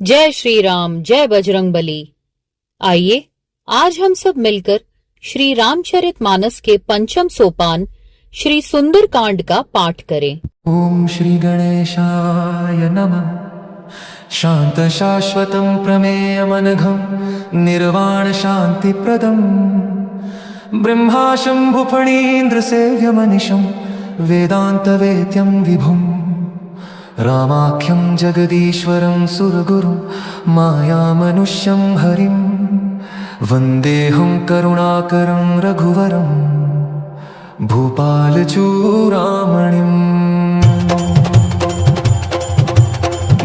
जय श्री राम, जय बजरंगबली। आइए आज हम सब मिलकर श्री रामचरितमानस के पंचम सोपान श्री सुंदर कांड का पाठ करें। ओम श्री गणेशाय नमः। शांत शाश्वतं प्रमेयमनघं निर्वाण शांतिप्रदं ब्रह्मा शंभु फणीन्द्र सेव्यमनिशं वेदांतवेद्यं विभुम् रामाख्यं जगदीश्वरं सुरगुरुं मायामनुष्यं हरिं वन्देऽहं करुणाकरं रघुवरं भूपालचूडामणिम्।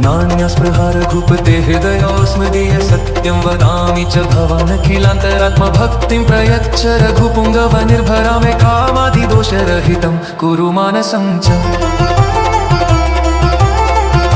नान्यस्पृहा रघुपते हृदयोऽस्मदीय सत्यं वदामि च भवानखिलान्तरात्मभक्तिं प्रयच्छ रघुपुङ्गव निर्भरा मे कामादिदोषरहितं कुरु मानसं च।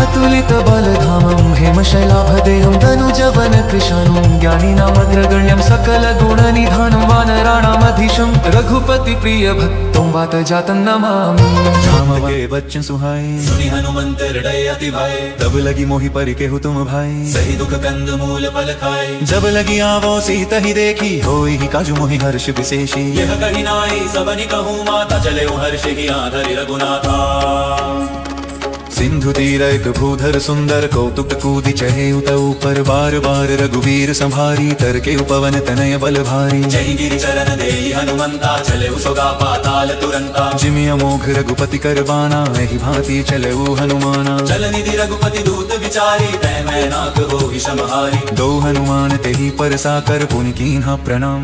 अतुलितबलधामं हेमशैलाभदेहं धनुजवन कृशानं ज्ञानिनामग्रगण्यं सकलगुणनिधानं वानराणामधीशं रघुपतिप्रियभक्तं वातजातं नमामि। राम के बच्चन सुहाए सुनि हनुमंत हृदय अति भाए तब लगी मोहि पर केहु तुम भाई सही दुख कंद मूल फल खाए। जब लगी आवो सीता ही देखी होई ही काजु मोहि हर्ष विशेषी यह कही नाई सबनि कहूँ माता चले हर्ष ही आधरि रघुनाथा। सिंधु तीर एक भूधर सुंदर कौतुक कूदि चढ़े उत ऊपर बार बार रघुवीर संभारी तर के उपवन तनय बल भारी। जय गिरि चरण देई हनुमंता चले सोगा पाताल तुरंता। जिमि अमोघ रघुपति कर बाना एहि भांति चले हनुमाना। चल निधि रघुपति दूत विचारी तै मैं नाक हो विषमहारी। दो हनुमान तेहि पर साकर पुनि कीन्हा प्रणाम।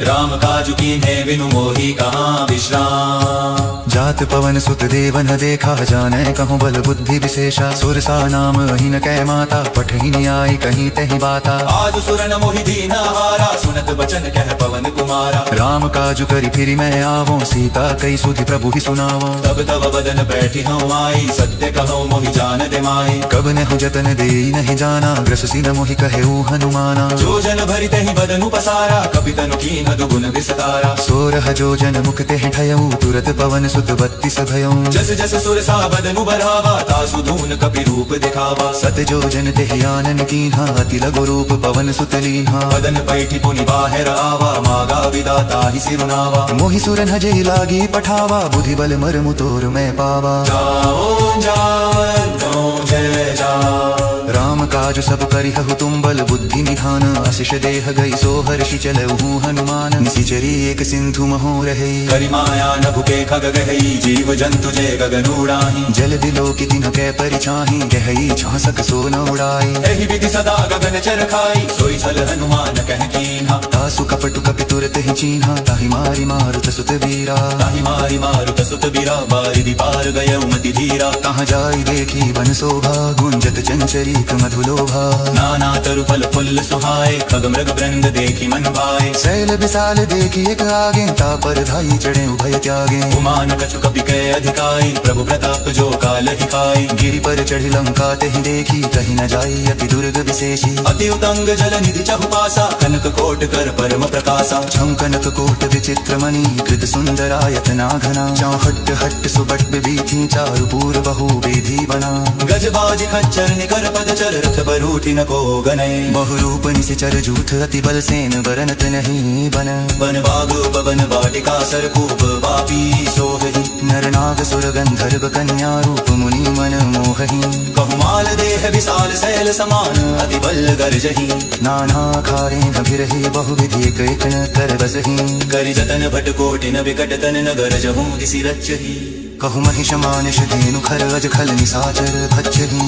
राम काजु कीन्हे बिनु मोहि कहाँ विश्राम। जात पवन सुत देवन देखा जाने कहूँ बल बुद्धि विशेषा। सुरसा नाम अहिन कै माता पठहि न्याय कहीं तहि बाता। आज सुरन मोहि दीन हारा सुनत बचन कह पवन कुमारा। राम काजु करि फिरि मैं आवो सीता कई सुधि प्रभु ही सुनावो। तब तब बदन बैठी हूँ आई सत्य कहो मोहि जान दे माई। कब नहु जतन दे नहीं जाना ग्रससी न मोहि कहेऊ हनुमाना। जो जन भरि तहि बदनु पसारा कपि तनु कीन दुगुन विस्तारा। सोरह जो जन मुख तेह ठयऊ तुरत पवन सुत बत्तीस भयऊ। जस जस सुरसा बदनु बढ़ावा तासु धून कपि रूप दिखावा। सत जो जन तेह आनन कीन्हा अति लघु रूप पवन सुत लीन्हा। बदन पैठी पुनि बाहिर आवा मागा विदाता ही सिरुनावा। मोहि सुरन हजे लागी पठावा बुद्धि बल मरमु तोर मैं पावा। जाओ जाओ जय जाओ राम काज सब करिहु तुम बल बुद्धि निधान। आशीष देह गई सो हर्षि चलऊ हनुमान। निशिचरी एक सिंधु महो रहे करि माया न भुके खग गहई। जीव जंतु जे गगन उड़ाही जल दिलो कि तिन्ह कै परिछाही। गहई झांसक सो न उड़ाई एहि विधि सदा गगन चर खाई। सोई छल हनुमान कह कीन्हा तासु कपटु कपि तुरत ही चीन्हा। ताहि मारि मारुत सुत वीरा ताहि मारि मारुत सुत बीरा। बारिधि पार गयउ मति धीरा। कहाँ जाई देखी वन शोभा गुंजत चंचरीक मधुलोभा। नाना तरु फल फुल सुहाए खग मृग वृंद देखी मन भाए। शैल विशाल देखी एक आगे तापर धाई चढ़े उभय त्यागे। उमान कछु कपि कै अधिकाई प्रभु प्रताप जो काल ही खाई। गिरि पर चढ़ी लंका तेहि देखी कहीं न जाई अति दुर्ग विशेषी। अति उतंग जल निधि चहुपासा कनक कोट कर परम प्रकाशा। छम कनक कोट विचित्र मणि कृत सुंदरायतना घना। चौहट्ट हट्ट सुबट विभीति चारु पूर बहु विधि बना। गजबाज खच्चर निकर पद चर रथ बरूठी न को गनय। बहुरूप निशिचर जूथ अति बल सेन बरनत नहीं बन। वन बाग पवन वाटिका सरकूप वापी सोहहि। नर नाग सुर गंधर्व कन्या रूप मुनि मन मोहहि। कहुमाल देह विशाल शैल समान अति बल गर्जहि। नाना खारे नभिरहि बहुविधि एक न कर बसहि। करि जतन भट कोटि न विकट तन न गरजहु दिसि रचहि। कहु महिष मानिष धेनु खर अज खल निसाचर भक्षहि।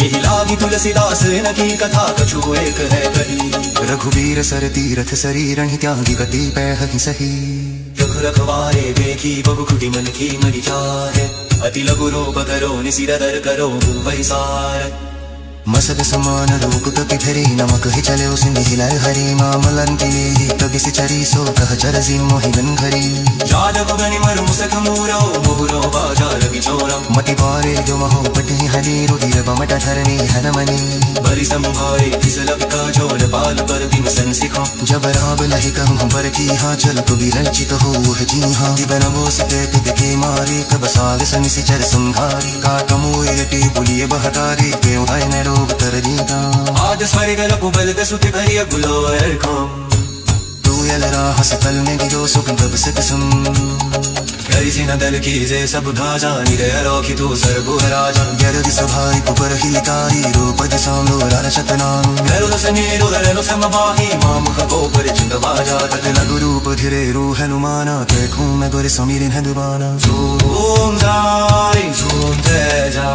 एहि लागी तुलसीदास न की कथा कछु एक है कही। रघुवीर सर तीरथ शरीरहि त्यागी गति पैहि सही। रघु रखवारे देखी बहु खुटी मन की मरि जाहे। अति लघु रूप करो निसिरदर करो वही सार। मसल समान रूप कपि धरी नमक ही चले उस निहिलर हरि। मामलंति लेहि तबिस चरी सो कह चरसी मोहि बन घरी। जादव गनि मर मुसक मूरो मोहरो बाजार बिचोरा। मति पारे जो महो पटि हरी रुधिर बमट धरणी हनमनी बरि संभारे फिसल का झोल पाल पर दिन संसिखा जब राब लहि कहूँ पर की हाँ चल तो विरंचित हो जी हाँ दिबन बोस पिद के मारे कब साल सनिस चर संघारी का कमोयटी बुलिए बहतारी के उदाय में रोग तर जीता आद स्वर्ग लकुबल दसुत करिय गुलोर कम तू यल राहस कल में गिरो सुख तब से कसम करिसी न दल कीजे सब ढाजा निरय रोखी तू सर्गो राजा गरद सभाई कुपर हिलिकारी रूपद सामलो राशतनाम गरुद सनेरो दरनो समबाही माम खगो पर चिंद बाजा तत लघु रूप धीरे रू हनुमाना ते खूं में गोरे समीरिन हनुमाना झूम जाई झूम तेजा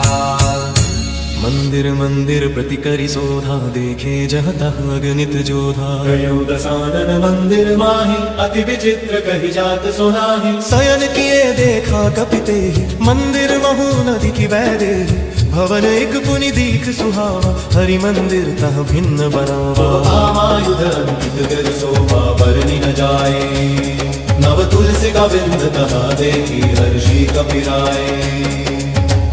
मंदिर मंदिर प्रति करि शोधा देखे जह तह अगणित जोधा कयो दसानन मंदिर माहि अति विचित्र कहि जात सुनाहि शयन किए देखा कपिते मंदिर महु नदी की बैदे भवन एक पुनि दीख सुहावा हरि मंदिर तह भिन्न बनावा आमायुध अंकित गिर शोभा बरनि न जाए नव तुलसी का बिंद तहा देखी हर्षि कपिराए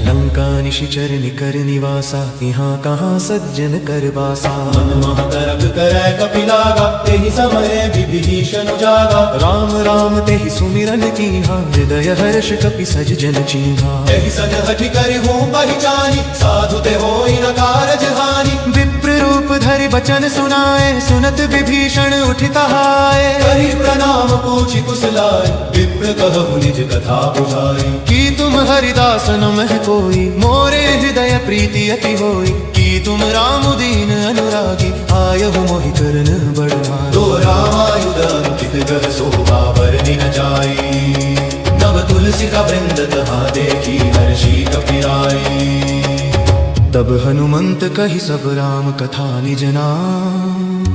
लंका निशिचर निकर निवासा यहाँ कहाँ सज्जन कर बासा मन महतरक करय कपिलागा तेहि समय विभीषण जागा राम राम तेहि सुमिरन कीन्हा हृदय हर्ष कपि सज जन चीन्हा तेहि सज हठि करि हूँ पहचानी साधु ते होई न कारज हानि विप्र रूप धरि बचन सुनाए सुनत विभीषण उठित आए करि प्रणाम पूछि कुशलाय विप्र कहु निज कथा बुझाई की तुम हरिदास न मह कोई मोरे हृदय प्रीति अति होई की तुम राम दीन अनुरागी आयहु मोहि करन बड़ना तो रामायुध अंकित गह शोभा बरनि न जाई नव तुलसी का वृंद तहा देखी हर्षि कपिराई तब हनुमंत कहि सब राम कथा निज नाम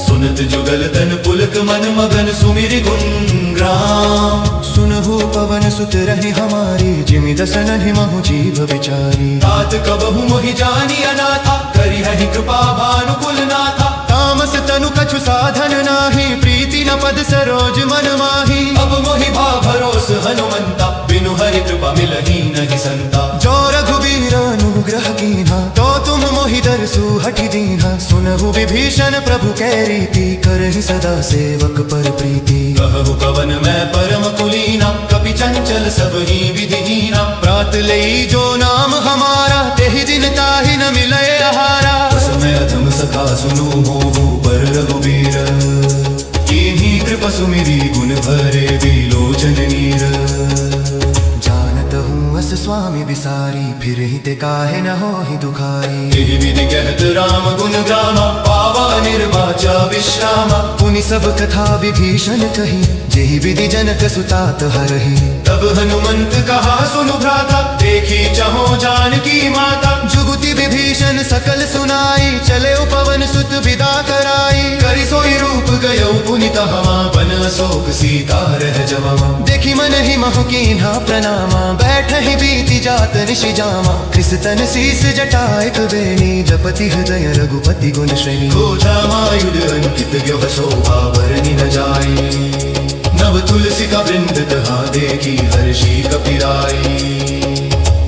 सुनत जुगल तन पुलक मन मगन सुमिर गुण ग्राम सुनहु पवन सुत रहे हमारी जिमि दसन हिमहु जीव विचारी तात कबहु मोहि जानी अनाथा करि हहि कृपा भानुकुल नाथा तामस तनु कछु साधन नाही प्रीति न पद सरोज मन माही अब मोहि भा भरोस हनुमंता बिनु हरि कृपा मिलहि नहीं संता जो रघुबीर अनुग्रह कीन्हा तो तुम मोहि दरसु हठि दीन्हा सुनहु विभीषण प्रभु कै रीति करहि सदा सेवक पर प्रीति कहु कवन मैं परम कुलीना कपि चंचल सब ही विधिहीना प्रात लई जो नाम हमारा तेहि दिन ताहि न मिलय आहारा समय अधम सखा सुनु मोहु पर रघुबीर कीन्ही कृपा सुमिरी गुण भरे बिलोचन नीर जानत हूँ अस स्वामी बिसारी फिर ही ते काहे न होहि दुखारी एहि विधि कहत राम गुण ग्रामा पावा निर्वाचा विश्रामा पुनि सब कथा विभीषण कही जेहि विधि जनक सुतात हरहि तब हनुमंत कहा सुनु भ्राता देखी चहो जानकी माता जुगुति विभीषण सकल सुनाई चले पवन सुत विदा कराई करि सोई रूप गयो पुनित हवा बन अशोक सीता रह जवा देखी मन ही महु कीन्हा प्रणामा बैठ ही बीती जात निशि जामा कृष्ण शीस जटायक बेनी जपति हृदय रघुपति गुण श्रेणी खोजा मायुध अंकित गयो शोभा बरनि न जाई नव तुलसी का वृंद तहा देखी हर्षि कपिराई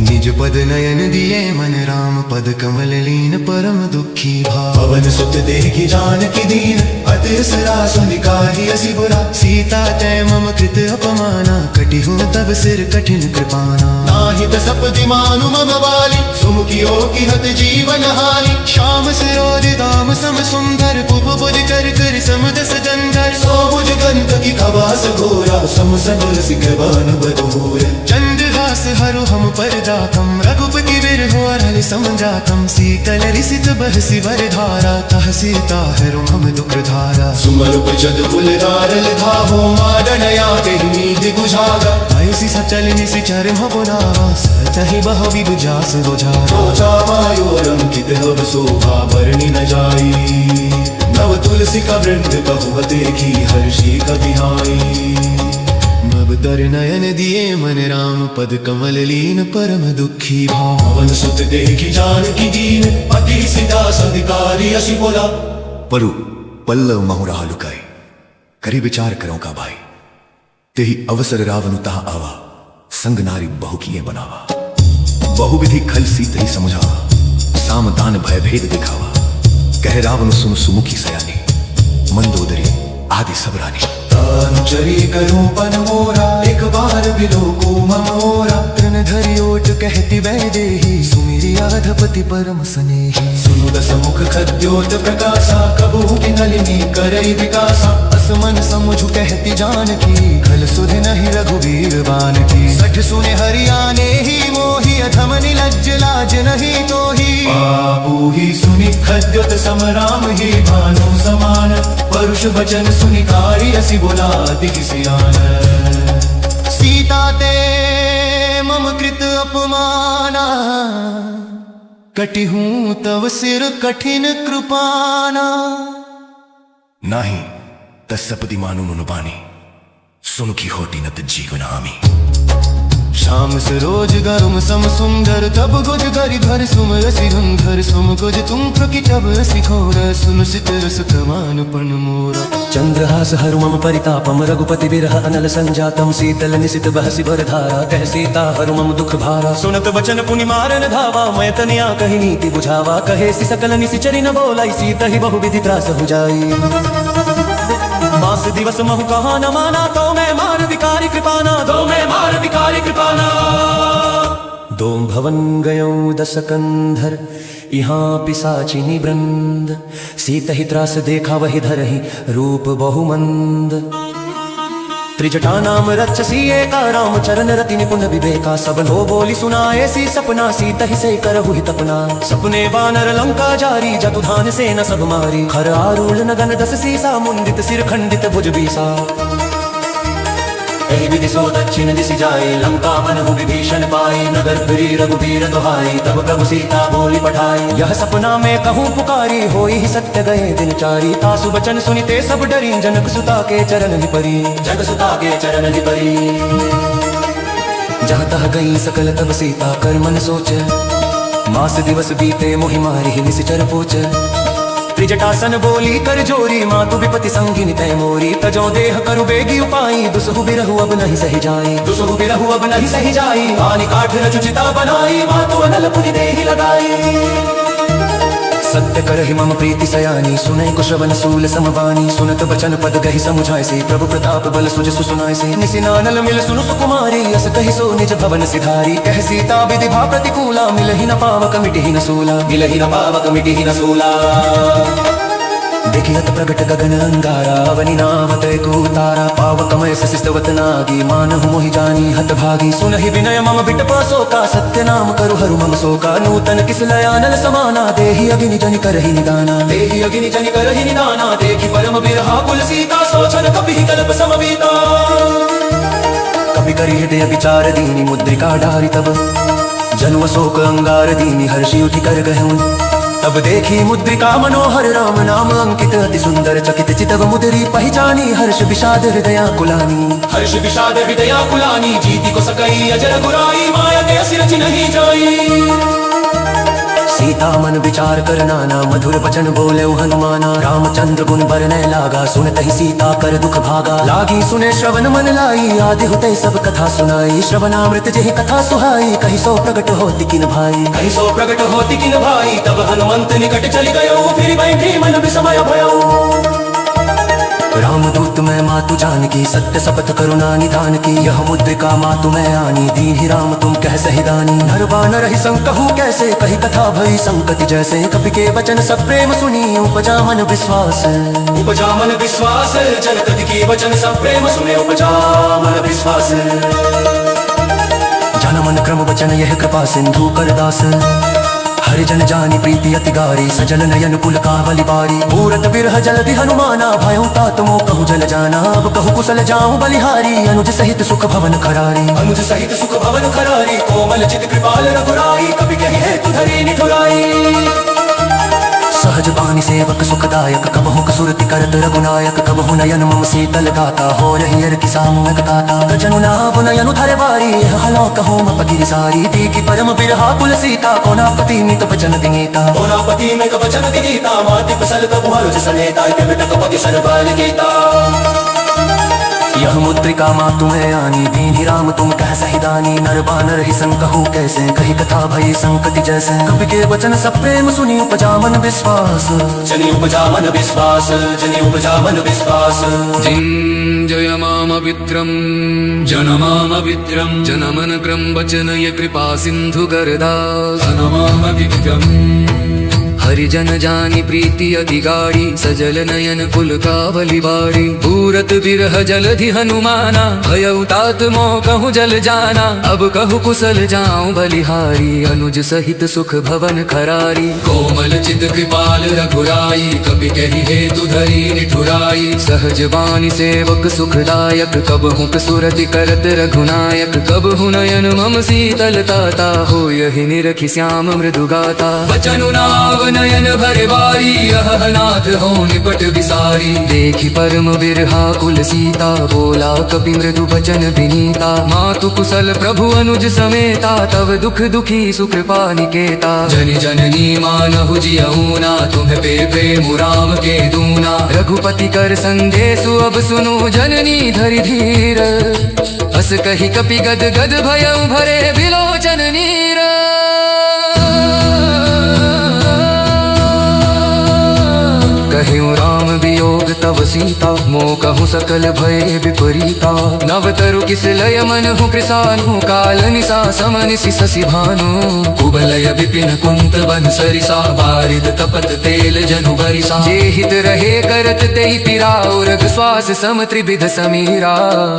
निज पद नयन दिए मन राम पद कमल लीन परम दुखी भाव पवन सुत देखी जानकी दीन अति सरा सुनिकाहि असी बुरा सीता तय मम कृत अपमाना कटिहु तब सिर कठिन कृपाना नाहित सपदि मानु मम वाली सुमुखियो की हत जीवन हानि श्याम सिरोज दाम सम सुंदर पुपुज कर कर समदस जंदर सोबुज गंत की खवास घोरा सम सबल सिखवन बधूर चंद्रहास हरु हम पर जातम रघुपति बिरहो हरि समझातम सीतल रिसित बहसी वरधारा तह सीता हरु हम दुख धारा सुमरुप जद फुलधारल धावो माडनया तेहि नीति बुझागा ऐसी सचल निसि चरम बुनावा सतहि बहु विबुझास बुझारा सोचा मायोर अंकित हब शोभा बरनि न जाई नव तुलसी का वृंद कहु देखी हर्षि कपिहाई नभ तर नयन दिए मन राम पद कमल लीन परम दुखी भाव पवन सुत देखी जानकी दीन अति सीता सधिकारी असी बोला परु पल्लव महुरा लुकाई करी विचार करो का भाई तेहि अवसर रावनु तहा आवा संग नारी बहु किए बनावा बहुविधि खल सीत ही समझा, साम दान भय भेद दिखावा। कह रावण सुन सुमुखी सयानी, मंदोदरी आदि सब रानी। अनुचरी करूं पन मोरा, एक बार बिलो को मोरा। तृण धरि ओट कहती वैदेही, सुमिरी अधपति परम स्नेही। सुनु दस मुख खद्योत प्रकाशा, कबहु की नलिनी करई विकासा। असमन समझु कहती जानकी, खल सुध नहीं रघुवीर बान की। सठ सुने हरियाणे ही मोही, अधम निलज्ज लाज नहीं तोही। बाबू ही सुनि खद्योत समराम ही, भानु समान परुष वचन सुनि कारी असी बोला दिख सियान। सीता ते मम कृत अपमाना, कटि हूं तव सिर कठिन कृपाना। नाही तत्सपदी मानु नुबानी, सुन की होटी नत जीवन आमी। श्याम सरोज गरुम सम सुंदर, तब गुज गरि धर सुम रसि धुंधर। सुम गुज तुम प्रकिटब रसि घोर, सुन सित रस कमान पण मोरा। चंद्रहास हरु मम परितापम, रघुपति विरह अनल संजातम। शीतल निशित बहसि बरधारा, कह सीता हरु मम दुख भारा। सुनत वचन पुनि मारन धावा, मैं तनिया कही नीति बुझावा। कहे सि सकल निशिचरि न बोलाई, सीत ही बहुविधि त्रास हो जाई। मास दिवस महु कहा न माना, तो मैं मार विकारी कृपाना। तो मैं मार विकारी कृपाना। दोम भवन गयो दस कंधर, यहाँ पिसाचिनी वृंद। सीत ही त्रास देखा वही धरहि, रूप बहुमंद। त्रिजटा नाम रक्षसी एका, राम चरण रति निपुण विवेका। सब हो बोली सुनाए सी सपना, सीत ही से करहु हित अपना। सपने बानर लंका जारी, जतुधान सेना सब मारी। खर आरूढ़ नगन दस सीसा, मुंडित सिर खंडित भुज बीसा। एहि विधि सो दक्षिण दिशि जाए, लंका मनहु विभीषण पाए। नगर फिरी रघुबीर दुहाई, तब प्रभु सीता बोली पठाई। यह सपना में कहूँ पुकारी, होई ही सत्य गए दिन चारी। तासु बचन सुनिते सब डरी, जनक सुता के चरण ही परी। जनक सुता के चरण ही परी। जहाँ तह गई सकल तब सीता कर मन सोच, मास दिवस बीते मोहि मारी निशिचर पोच। त्रिजटासन बोली कर जोरी, मातु विपति संगिनी तय मोरी। तजो देह करु बेगी उपाई, दुसहु बिरहु अब नहीं सही जाई। दुसहु बिरहु अब नहीं सही जाई, आनि काठ रचु चिता बनाई। मातु अनल पुनि देहि लगाई। सत्य करहि मम प्रीति सयानी, सुनै कुशवन सूल समवानी। सुनत बचन पद गहि समुझाय से, प्रभु प्रताप बल सुज सुनाय से। निसिनानल मिल सुनु सुकुमारी, अस कहि सो निज भवन सिधारी। कह सीता विधि भा प्रतिकूला, मिलहि न पावक मिटिहि न सूला। मिलहि न पावक मिटिहि न सूला। देखियत प्रगट गगन अंगारा, अवनि नावत एको तारा। पावकमय सशिस्तवत नागी, मानहु मोहि जानी हत भागी। सुनहि विनय मम बिटपा शोका, सत्य नाम करु हरु मम शोका। नूतन किस लयानल समाना, देहि अगिनि जनि करहि निदाना। देहि अगिनि जनि करहि निदाना, देखि परम बिरहा कुल सीता। सोचन कपिहि कल्प समबीता। कपि करि हृदय विचार दीनि, मुद्रिका डारि तब। जनु अशोक अंगार दीनि, हर्षि उठि कर गहूँ। तब देखी मुद्रिका मनोहर, राम नाम अंकित अति सुंदर। चकित चितव मुद्री पहचानी, हर्ष विषाद हृदया कुलानी। हर्ष विषाद हृदया कुलानी, जीति को सकई अजर गुराई। माया ते असिर नहीं जाई। सीता मन विचार कर नाना, मधुर वचन बोले हनुमाना। रामचंद्र गुण बरनय लागा, सुनत ही सीता कर दुख भागा। लागी सुने श्रवण मन लाई, आदि होते सब कथा सुनाई। श्रवणामृत जेहि कथा सुहाई, कहि सो प्रगट होति किन भाई। कहि सो प्रगट होति किन भाई, तब हनुमंत निकट चली गयो। फिर बैठी मन विस्मय भयो। रामदूत मैं मातु जानकी, सत्य शपथ करुणा निधान की। यह मुद्रिका मातु मैं आनी, दीन्हि राम तुम कह सही दानी। नर बानर ही संग कहूँ कैसे, कही कथा भई संकति जैसे। कपि के वचन सब प्रेम सुनी, उपजा मन विश्वास। उपजा मन विश्वास, जन कति के वचन सब प्रेम सुने। उपजा मन विश्वास। जन मन क्रम वचन यह कृपा सिंधु कर दास। हरिजन जानी प्रीति अति गारी, सजल नयन कुल कावली बारी। पूरत बिरह जलधि हनुमाना, भयउ तात मोह कहूँ जल जाना। अब कहूँ कुशल जाऊँ बलिहारी, अनुज सहित सुख भवन खरारी। अनुज सहित सुख भवन खरारी, कोमल चित कृपाल रघुराई। कपि कहि हेतु धरि निठुराई। सहज बानी सेवक सुखदायक, कबहु कसुरति करत रघुनायक। कबहु नयन मम शीतल गाता, हो रही हर की सामूहिक गाता। गजनु नाभ नयनु धरे बारी, हलो कहो मपगिरि सारी। देखि परम बिरहा कुल सीता, कोनापति मित वचन दिनीता। कोनापति मित वचन दिनीता, माति कुशल कबु हरुज सनेता। बिटक पति सर्बाल गीता। यह मुद्रिका माँ तुम्हें आनी दीनी राम तुम कह सहिदानी नर बानर ही संकहु कैसे कही कथा भई संकति जैसे कवि के वचन सब प्रेम सुनी उपजा मन विश्वास जनि उपजा मन विश्वास जनि उपजा मन विश्वास जयमामवित्रं जनमामवित्रं जनमनक्रं वचन ये कृपा सिंधु करदास हरिजन जानी प्रीति अति गाढ़ी सजल नयन कुल कावली बाड़ी पूरत बिरह जलधि हनुमाना भयउ तात मोह कहूँ जल जाना अब कहु कुशल जाऊं बलिहारी अनुज सहित सुख भवन खरारी कोमल चित कृपाल रघुराई कपि कहि हेतु धरी निठुराई सहज बानी सेवक सुखदायक कब हूँ सुरति करत रघुनायक कब हूँ नयन मम शीतलता हो यही निरखि श्याम मृदु गाता बचनु नाव नयन भरे बारी यह नाथ हो निपट विसारी देखी परम बिरहा कुल सीता बोला कपि मृदु बचन विनीता मातु कुशल प्रभु अनुज समेता तव दुख दुखी सुकृपा निकेता जनि जननी मानहु जियऊना तुम्हें पे प्रेम राम के दूना रघुपति कर संदेशु अब सुनो जननी धरि धीर अस कही कपि गद गद भयउ भरे बिलोचन नीर कहियो राम वियोग तव सीता मोह कहूँ सकल भय विपरीता नव तरु किस लय मन हूँ कृसानु काल निशा समनिशि शशि भानु कुबलय विपिन कुंत बन सरिसा बारिद तपत तेल जनु बरिसा जे हित रहे करत तेहि पिराउ रग श्वास सम त्रिविध समीरा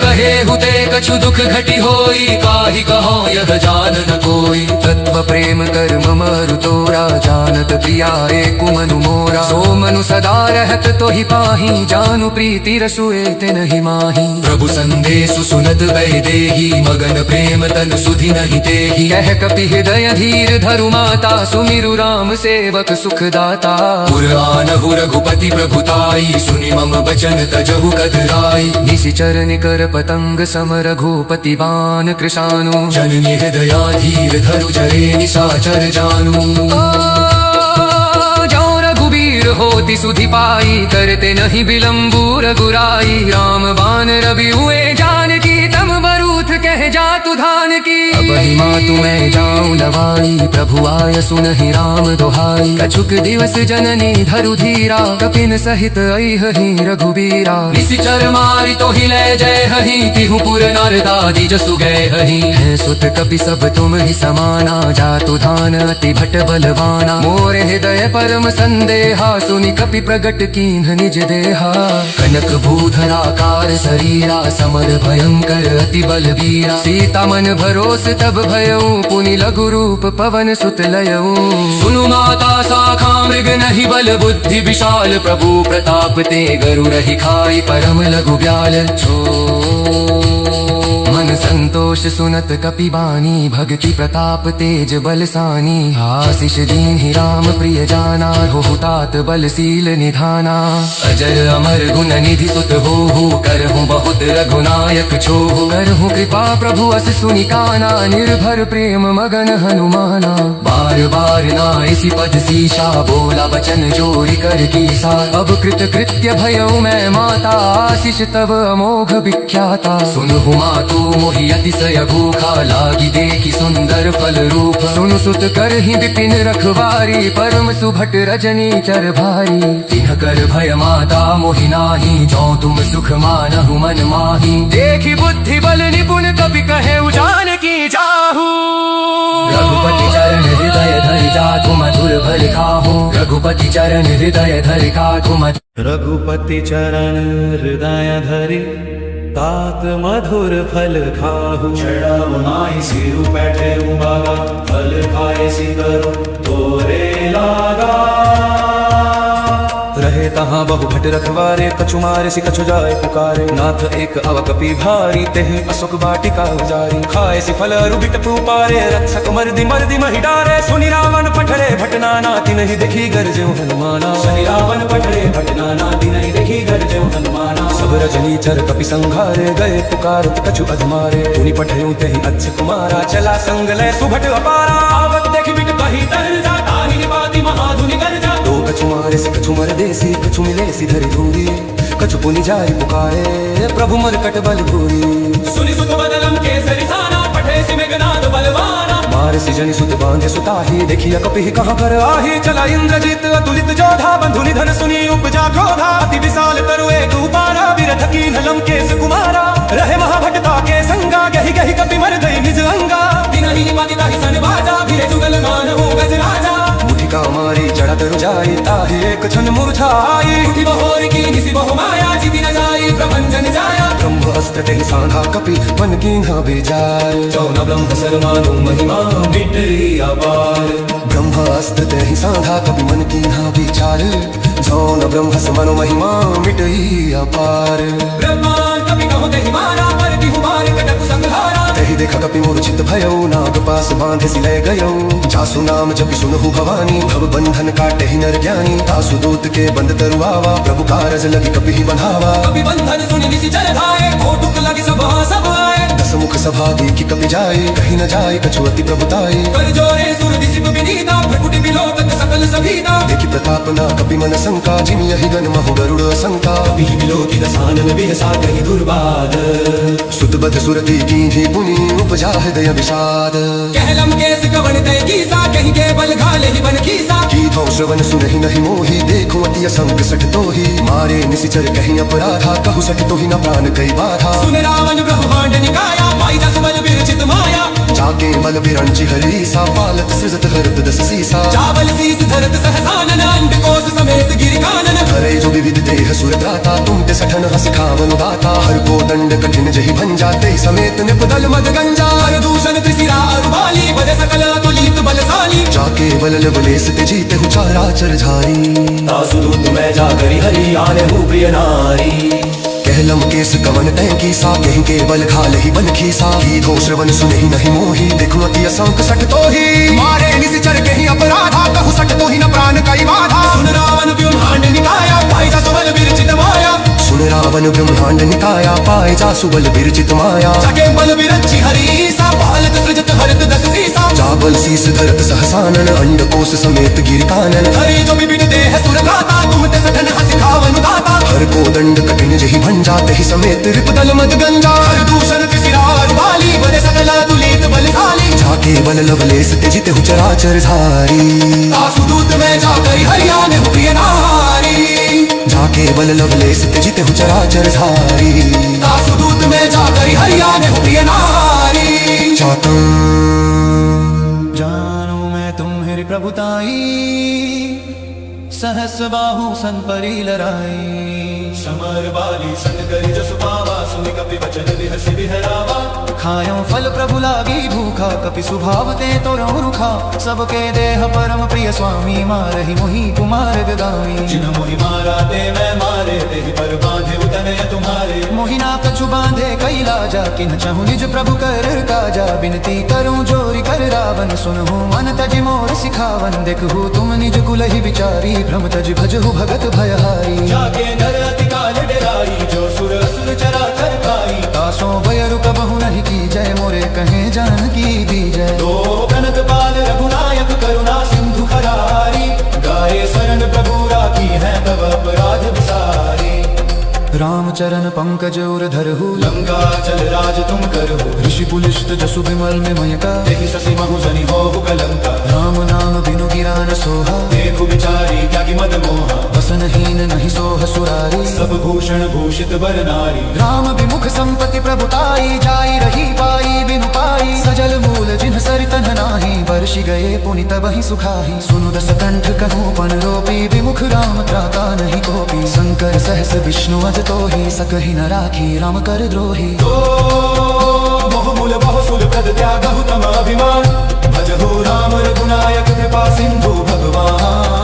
कहे हुते कछु दुख घटी होई काहि कहो यह जान न कोई तत्व प्रेम कर मम तोरा जानत प्रिया एक मनु मोरा सो मनु सदा रहत तो ही पाही जानु प्रीति रसुए तिनहि माही प्रभु संदेशु सुनत वैदेही मगन प्रेम तन सुधि नहीं तेहि कह कपि हृदय धीर धरु माता सुमिरु राम सेवक सुखदाता पुर आनहु रघुपति प्रभुताई सुनि मम बचन तजहु कतराई निशिचर निकर पतंग सम रघुपति बान कृशानु जननी हृदया धीर धरु जरे निशाचर जानू होती सुधि पाई करते नहीं विलंबू रघुराई राम बान रवि हुए जानकी तम बरूथ कह जा तु धान की अब ही माँ तुम्हें जाऊं दवाई प्रभु आय सुनहि राम दोहाई कछुक दिवस जननी धरु धीरा कपिन सहित अहि रघुबीरा निशिचर मारि तो ही ले जय हहि तिहु पुर नर दादी जसु गए हहि है सुत कपि सब तुम ही समाना जातु धान अति भट बलवाना मोर हृदय परम संदेहा सुनि कपि प्रगट कीन्ह निज देहा कनक भूधराकार शरीरा समर भयंकर अति बलवीरा सीता मन भरोस तब भयऊ पुनि लघु रूप पवन सुत लयऊ सुनु माता शाखा मृग नहीं बल बुद्धि विशाल प्रभु प्रताप ते गरु रहि खाई परम लघु ब्याल छो मन संतोष सुनत कपि बानी भगति प्रताप तेज बलसानी आशीष दीन ही राम प्रिय जाना हो तात बलशील निधाना अजर अमर गुण निधि सुत हो करहूँ बहुत रघुनायक छो करहूँ कृपा प्रभु अस सुनि काना निर्भर प्रेम मगन हनुमाना बार बार नाइसी पद सीसा बोला बचन जोरी कर कीसा अब कृत कृत्य भयऊ मैं माता आशीष तब अमोघ विख्याता सुनहु मातु मोहि अतिशय भूखा लागी देखी सुंदर फल रूप सुनु सुत कर ही विपिन रखवारी परम सुभट रजनी चर भारी तिन्ह कर भय माता मोहि नाही जो तुम सुख मानहु मन माही देखी बुद्धि बल निपुण कपि कहे उजान की जाहू रघुपति चरण हृदय धरि जातु मधुर फल खाहू रघुपति चरण हृदय धरि खातु रघुपति चरण हृदय धरि तात मधुर फल खाहु चढ़ाई सिरु बैठे बागा फल खाए सी करो तोरे लागा रहे तहाँ बहु भट रखवारे कछु मारे सि कछु जाए पुकारे नाथ एक अवकपि भारी तेहि अशोक वाटिका उजारी खाए सि फल रुबिट पुपारे रक्षक मर्दि महि डारे सुनि रावण पठरे भटनाना तिनहि देखी गरजेउ हनुमाना शनि रावण पठरे भटनाना तिनहि देखी गरजेउ हनुमाना सब रजनी चर कपि संघारे गए पुकारत कछु अधमारे तुनि पठयु तेहि अच्छ कुमारा चला संग लय सुभट अपारा आवत देखि बिट कही तर जा ताहि निपाति महाधुनि कर जा कछु मारे से कछु मर देसी कछु मिले सी धरि धूरी कछु पुनि जाय पुकारे प्रभु मरकट बल भूरी सुनि सुत बदलम केसरी साना पठे सि मेघनाद बलवाना मारे सी जनि सुत बांधे सुताही देखिया कपि कहाँ कर आही चला इंद्रजीत अतुलित जोधा बंधु निधन सुनी उपजा क्रोधा अति विशाल तरु एक उपारा विरथ कीन लंकेश कुमारा रहे महाभटता के संगा गहि गहि कपि मर गई निज अंगा दिनहि मादिता ही सन बाजा फिरे जुगल मान हो गज राजा मुठिका मारी जड़ा तरु जाई ताहि एक क्षण मुरझाई उठी बहोर की निसी बहु माया जिति न जाई प्रभंजन जाया ब्रह्म अस्त्र ते सांधा कपि मन कीन्ह बेजाय चौन ब्रह्म सरमानु महिमा मिटरी अपार ब्रह्म अस्त्र ते सांधा कपि मन कीन्ह बेचार जौन ब्रह्म समनु महिमा मिटई अपार ब्रह्मांड कपि कहो तेहि मारा पर तिहु मार कटक संहारा तेहि देखा कपि मूर्छित भयो नाग पास बांधे सि लय गयो जासु नाम जपि सुनहु भवानी भव बंधन काटे ही नर ज्ञानी तासु दूत के बंद तरुआवा प्रभु कारज लगी कपि ही बंधावा कपि बंधन सुनि निसी चल धाये कोटुक लगी सब आए दस मुख सभा देखी कपि जाए कहीं न जाए कछु अति प्रभुताई कर जोरे सुर दिसिप विनीता भ्रकुटि बिलोकत सकल सभीता देखि प्रताप न कपि मन शंका जिमि यहि गण महु गरुड़ शंका कपि बिलोकि दसानन बिहसा कहि दुर्बाद सुत बध सुरति कीन्ही पुनि उपजा हृदय विषाद कहलम केस कवन तय कीसा कहि के बल घाले ही बन कीसा की धौ श्रवण सुनहि नहीं मोहि देखो अति असंक सठ तोहि मारे निसिचर कहीं अपराधा कहु सठ तोहि न प्राण कई बाधा सुन रावण ब्रह्मांड निकाया पाई दस बल विरचित माया जाके बल बिरंचि हरीसा पालत सृजत हरत दस सीसा चावल शीस धरत सहसानन अंड कोश समेत गिरि कानन हरे जो विविध देह सुर त्राता तुम ते सठन हस खावन दाता हर को दंड कठिन जहि भंजाते समेत निपदल मद गंजा हर दूषण त्रिशिरा अरुबाली बद सकल तुलित बलशाली जाके बल लवलेस ते जीते हु चराचर झारी तासु दूत मैं जाकरि हरि आने हूँ प्रिय नारी कहलम केस कवन तय कीसा कहीं के बल घाल ही बन खीसा की धो श्रवण सुनहि नहीं मोहि देखो अति असंक सठ तोहि मारे निसिचर कहीं अपराधा कहु सठ तोहि न प्राण कई बाधा सुन रावण ब्रह्मांड निकाया पाई दस बल विरचित माया सुन रावण ब्रह्मांड निकाया पाए जासु बल बिरचित माया जाके बल विरचि हरीसा पालत सृजत हरत दस सीसा चावल शीस धरत सहसानन अंड कोश समेत गिर कानन हरि जो विविध देह सुर गाता तुम ते सठन हसि खावन दाता हर को दंड कठिन जहि भंजाते ही समेत रिपदल मद गंजा हर दूषण त्रिशिरा अरुबाली बद सकल तुलित बलशाली जाके बल लवलेस ते जिते हु चराचर धारी तासु दूत में जाकरि हरि आने हूँ प्रिय नारी जाके बल लवलेस ते जिते हु चराचर धारी तासु दूत में जाकरि हरि आने हूँ प्रिय नारी चातम जानो मैं तुम्हेरी प्रभुताई सहस बाहु सन परी लड़ाई समर बाली सन करि जसु पावा सुनि कपि वचन बिहसि बिहरावा खायो फल प्रभु लागी भूखा कपि स्वभाव ते तो रुखा सबके देह परम प्रिय स्वामी मारहि मोहि कुमार गगामी जिन मोहि मारा ते मैं मारे तेहि पर बांधे उतनय तुम्हारे मोहिना कछु बांधे कई लाजा किन चाहू निज प्रभु कर काजा बिनती करूं जोरी कर रावण सुनहु मन तज मोर सिखावन देखहु तुम निज कुल ही विचारी भ्रम तज भजहु भगत भयहारी जाके नर अति काल डराई जो सुर असुर चराचर खाई तासों भयरु कबहु नहीं की जय मोरे कहे जान की दी जय तो कनक पाल रघुनायक करुणा सिंधु खरारी गाये शरण प्रभु राखी है तब अपराध विसारी राम चरण पंकज उर धरहु लंका चल राज तुम करहु ऋषि पुलिष्ट जसु विमल में मयका तेहि ससि महु जनि होहु कलंका राम नाम बिनु गिरा न सोहा देखु विचारी त्यागी मद मोहा वसनहीन नहीं सोह सुरारी सब भूषण भूषित बर नारी राम विमुख संपत्ति प्रभुताई जाई रही पाई बिनु पाई सजल मूल जिन सरितन नाही वर्षि गए पुनि तबहि सुखाही सुनु दस कंठ कहूँ पन रोपी विमुख राम त्राता नहीं कोपी शंकर सहस विष्णु अज तो ही सकहि न राखी राम कर द्रोही तो मोह मूल बहु सुल प्रद त्यागहु तम अभिमान भजहु राम रघुनायक कृपा सिंधु भगवान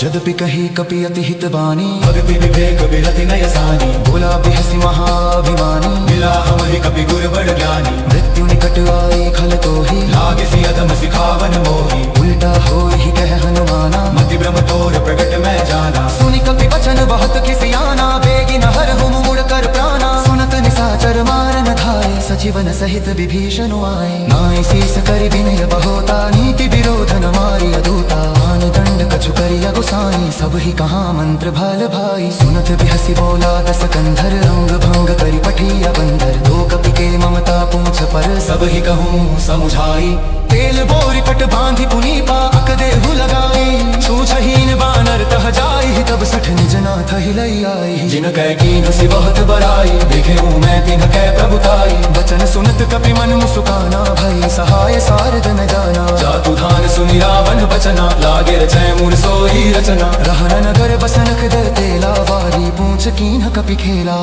जदपि कही कपि अति हित बानी भक्ति विवेक विरति नय सानी बोला बिहसी महाभिमानी मिला हमहि कपि गुर बड़ ज्ञानी मृत्यु निकट आई खल तो ही लागे सि अधम सिखावन मोही उल्टा हो ही कह हनुमाना मति भ्रम तोर प्रगट मैं जाना सुनि कपि वचन बहुत खिसियाना बेगी न हर मुड़ कर प्राणा सुनत निशाचर मारन धाये सच सचिवन सहित विभीषण आए नाय शीस करि विनय बहोता नीति विरोध न मारि अदूता आन दंड कछु करिया गोसाई सब ही कहा मंत्र भाल भाई सुनत बिहसी बोला दस कंधर रंग भंग करि पठिया बंदर दो कपि के ममता पूछ पर सब ही कहूँ समुझाई तेल बोरी पट बांधी पुनीपा अक देहु लगाई छूछहीन बानर तह जाई तब सठ निज नाथ हिलई आई जिन कह कीन से बहुत बड़ाई देखे हूँ मैं तिन्ह कह प्रभुताई वचन सुनत कपि मन मुस्काना भई सहाय सारद न जाना जातु धान सुनि रावण बचना लागे रचय मूर सोई रचना रहन नगर बसन खदर तेला वारी पूछ कीन कपि खेला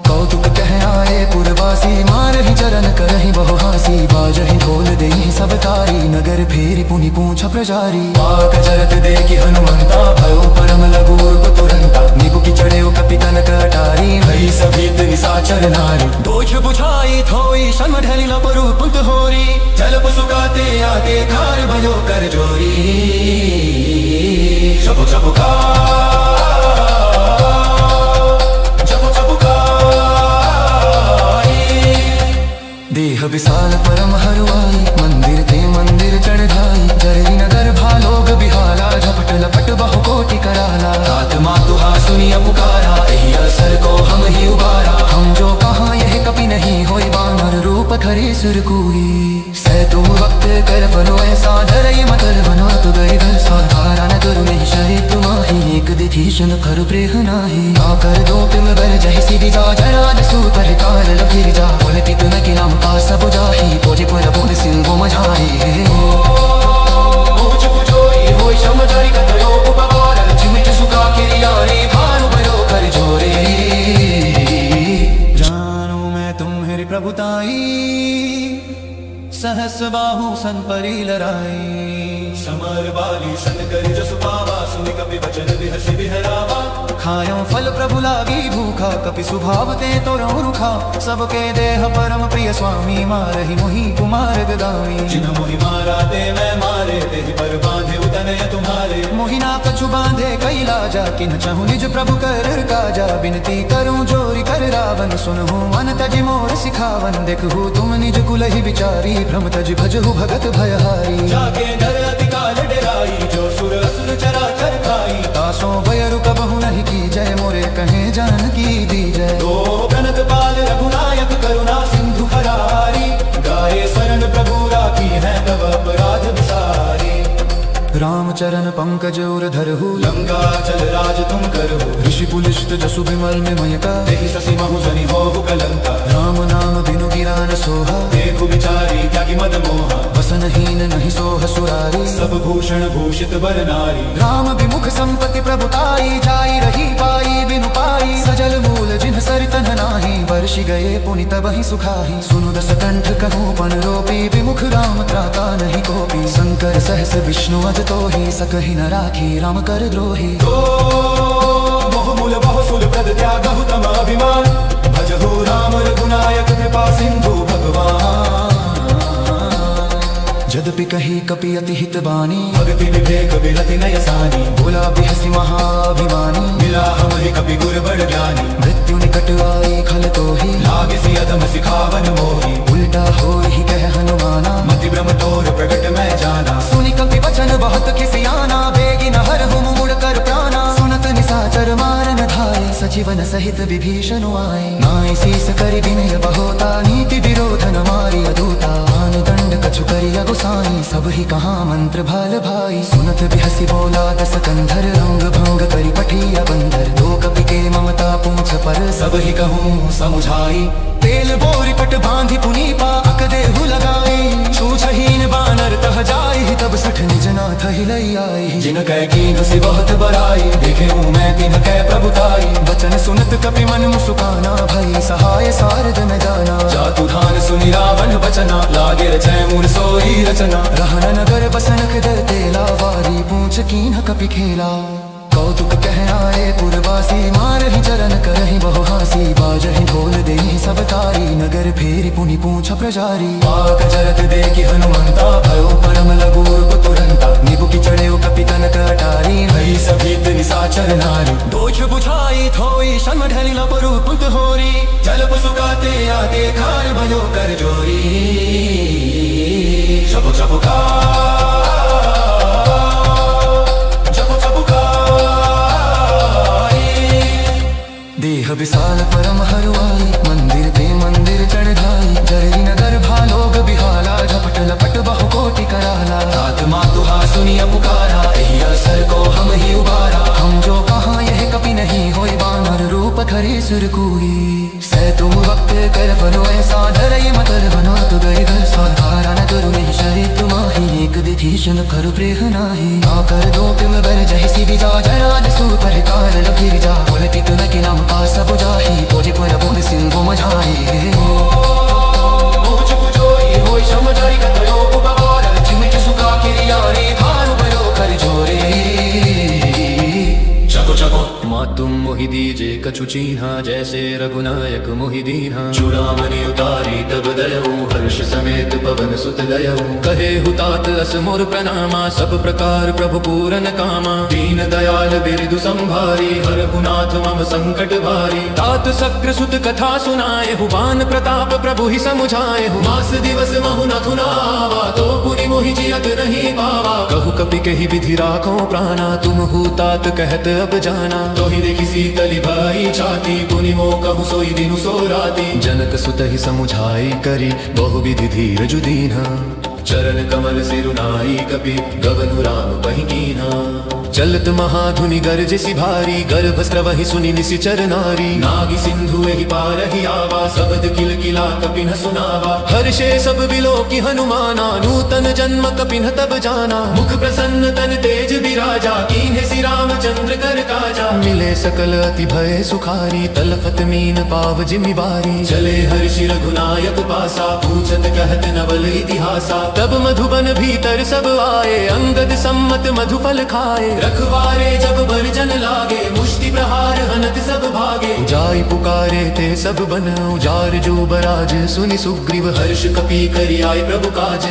कौतुक कह आए पुरवासी मारहि चरण करहि बहु हासी बाजहि ढोल देहि सब तारी नगर फेरी पुनि पूछ प्रजारी पाक जरत देखि हनुमंता भयो परम लगोर तुरंता निबु की चढ़े कपि तनक अटारी भई सभीत निसाचर नारी दोष बुझाई थोई शर्म ढली लपरु पुत होरी जल पुसुकाते आते खार भयो कर जोरी शबु शबु खा देह विशाल परम हरुआई मंदिर ते मंदिर चढ़ाई जररी नगर भालोग बिहाला झपट लपट बहु कोटि कराला आत्मा तुहा सुनिया पुकारा यही असर को हम ही उबारा हम जो कहाँ यह कपि नहीं होई बानर रूप धरे सुर कोई सै तुम वक्त कर बनो ऐसा डरई मतल बनो तु गई घर साधारा न करू नहीं शरीर तुम्हारी एक दिधीशन कर प्रेह नाही ना कर दो पिम बर जही सीधी जा जरा दसू पर काल लफिर जा बोलती तुम की नाम का सब जाही पोजे पर बोल सिंह मझाई मुझ पुजोई होई समझारी कतयो उपवार चिमिट सुका किरियारी भानु बरो कर जोरे जानो मैं तुम्हारी प्रभुताई सहस बाहु सन परी लराई समर बाली सन कर जसु पावा सुनि कपि वचन बिहसि बिहरावा खायो फल प्रभु लागी भूखा कपि स्वभाव ते तो रुखा सबके देह परम प्रिय स्वामी मारहि मोहि कुमार गदामी जिन मोहि मारा ते मैं मारे तेहि पर बांधे उतनय तुम्हारे मोहि ना कछु बांधे कैला जा किन चाहूं निज प्रभु कर काजा बिनती करूं जोरी कर रावण सुनहु मन तज मोर सिखावन देखहु तुम निज कुलहि विचारी भ्रम तज भजहु भगत भयहारी जाके डर अति काल डराई जो सुर असुर चराचर खाई तासों भयरु कबहु नहीं की जय मोरे कहे जान की दी जय दो प्रणत पाल रघुनायक करुणा सिंधु खरारी गाये शरण प्रभु राखी है तब अपराध विसारी रामचरण पंकज उर धरहु लंका चल राज तुम करहु ऋषि पुलिष्ट जसु विमल में मयका देहि ससी महु जनि होहु कलंका राम नाम बिनु गिरान सोहा देखु विचारी त्यागी मद मोहा वसनहीन नहीं सोह सुरारी सब भूषण भूषित बर नारी राम विमुख संपत्ति प्रभुताई जाई रही पाई बिनु पाई सजल मूल जिन सरितन नाही वर्षि गए पुनि तबहि सुखाही सुनु दस कंठ कहूँ पन रोपी विमुख राम त्राता नहीं कोपी शंकर सहस विष्णु अज तो ही सकहि न राखी राम कर द्रोही मोह मूल बहु सुल प्रद त्यागहु तम अभिमान भजहु राम रघुनायक कृपा सिंधु भगवान जदपि कही कपि अति हित बानी भक्ति विवेक बिरति नय सानी बोला बिहसी महाभिमानी मिला हम ही कपि गुर बड़ ज्ञानी मृत्यु निकट आई खल तो ही लागे सी अधम सिखावन मोही उल्टा हो ही कह हनुमाना मति भ्रम तोर प्रगट मैं जाना सुनि कपि वचन बहुत खिसियाना बेगी न हर हुम मुड़ कर प्राणा सुनत निसाचर मारन धाय सचिवन सहित विभीषण आए नाय शीस करि विनय बहोता नीति विरोध न मारि अदूता आन दंड कछु करिया गोसाई सब ही कहा मंत्र भाल भाई सुनत बिहसी बोला दस कंधर रंग भंग करि पठिया बंदर दो कपि के ममता पूछ पर सब ही कहूँ समुझाई तेल बोरी पट बांधी पुनीपा अक देहु लगाई छूछहीन बानर तह जाई तब सठ निज नाथ हिलई आई जिन कह कीन से बहुत बड़ाई देखे हूँ मैं तिन्ह कह प्रभुताई वचन सुनत कपि मन मुस्काना भई सहाय सारद न जाना जातु धान सुनि रावण बचना लागे रचय मूर सोई रचना रहन नगर बसन खदर तेला वारी पूछ कीन कपि खेला कौतुक कह आए पुरवासी मारहि चरण करहि बहु हासी बाजहि ढोल देहि सब तारी नगर फेरी पुनि पूछ प्रजारी पाक जरत देखि हनुमंता भयो परम लघु रूप तुरंता निबुकि चढ़े कपि कनक अटारी भई सभीत निसाचर नारी दोष बुझाई थोई शम ढली लपरूप होरी जलप सुगाते आगे खार भयो कर जोरी जपु जपु का देह विशाल परम हरुआई मंदिर पे मंदिर चढ़ाई जरही नगर भालोग बिहाला झपट लपट बहु कोटि कराला तात मातुहा सुनिया पुकारा यही असर को हम ही उबारा हम जो कहाँ यह कभी नहीं होई बानर रूप धरे सुर कुई सै तुम वक्त कर फनो ऐसा धरई मतल बनो तो गई घर साधारा न करू नहीं शरीर तुम्हारी एक विभीषण कर प्रेह नाही आकर दो तुम बर जही सी बिजा जराज सु पर कार लफिर जा बोले पितु न के नाम पास सब जाही तोजे पर बोल सिंह मझाई मोच पुजोई होई समझारी कतयो उपबार चिमिट सुका किरियारी भानु बरो कर जोरे चको चको मातुम मोहि दीजे कछु चीन्हा जैसे रघुनायक मोहि दीन्हा चूड़ामणि उतारी तब दयऊ हर्ष समेत पवन सुत दयऊ कहे हुतात अस मोर प्रणामा सब प्रकार प्रभु पूरन कामा दीन दयाल बिरदु संभारी हरहु नाथ मम संकट भारी तात सग्र सुत कथा सुनाए हुबान प्रताप प्रभु ही समुझाए हु मास दिवस महु न थुनावा तो पुनि मोहि जियत नहीं पावा कहु कपि कही विधि राखो प्राणा तुम हुतात कहत अब जाना तो ही देखी सीतली भाई छाती पुनि मो कहु सोई दिनु सो राती जनक सुत ही समुझाई करी बहु विधि धीरज दीन्हा चरण कमल सिरुनाई कपि गगनु राम बहि कीन्हा चलत महाधुनि गर्जसि भारी गर्भ स्रवहि सुनि निशिचर नारी नागी सिंधु एहि पार ही आवा शब्द किल किला कपि न सुनावा हर्षे सब बिलो की हनुमाना नूतन जन्म कपिन तब जाना मुख प्रसन्न तन तेज विराजा कीन्हे श्री रामचंद्र कर काजा मिले सकल अति भय सुखारी तलफत मीन पाव जिमि बारी चले हर्षि रघुनायक पासा पूछत कहत नवल इतिहासा तब मधुबन भीतर सब आए अंगद सम्मत मधुफल खाए रखवारे जब बरजन लागे मुष्टि प्रहार हनत सब भागे जाई पुकारे ते सब बन उजार जो बराज सुनि सुग्रीव हर्ष कपि करि आए प्रभु काज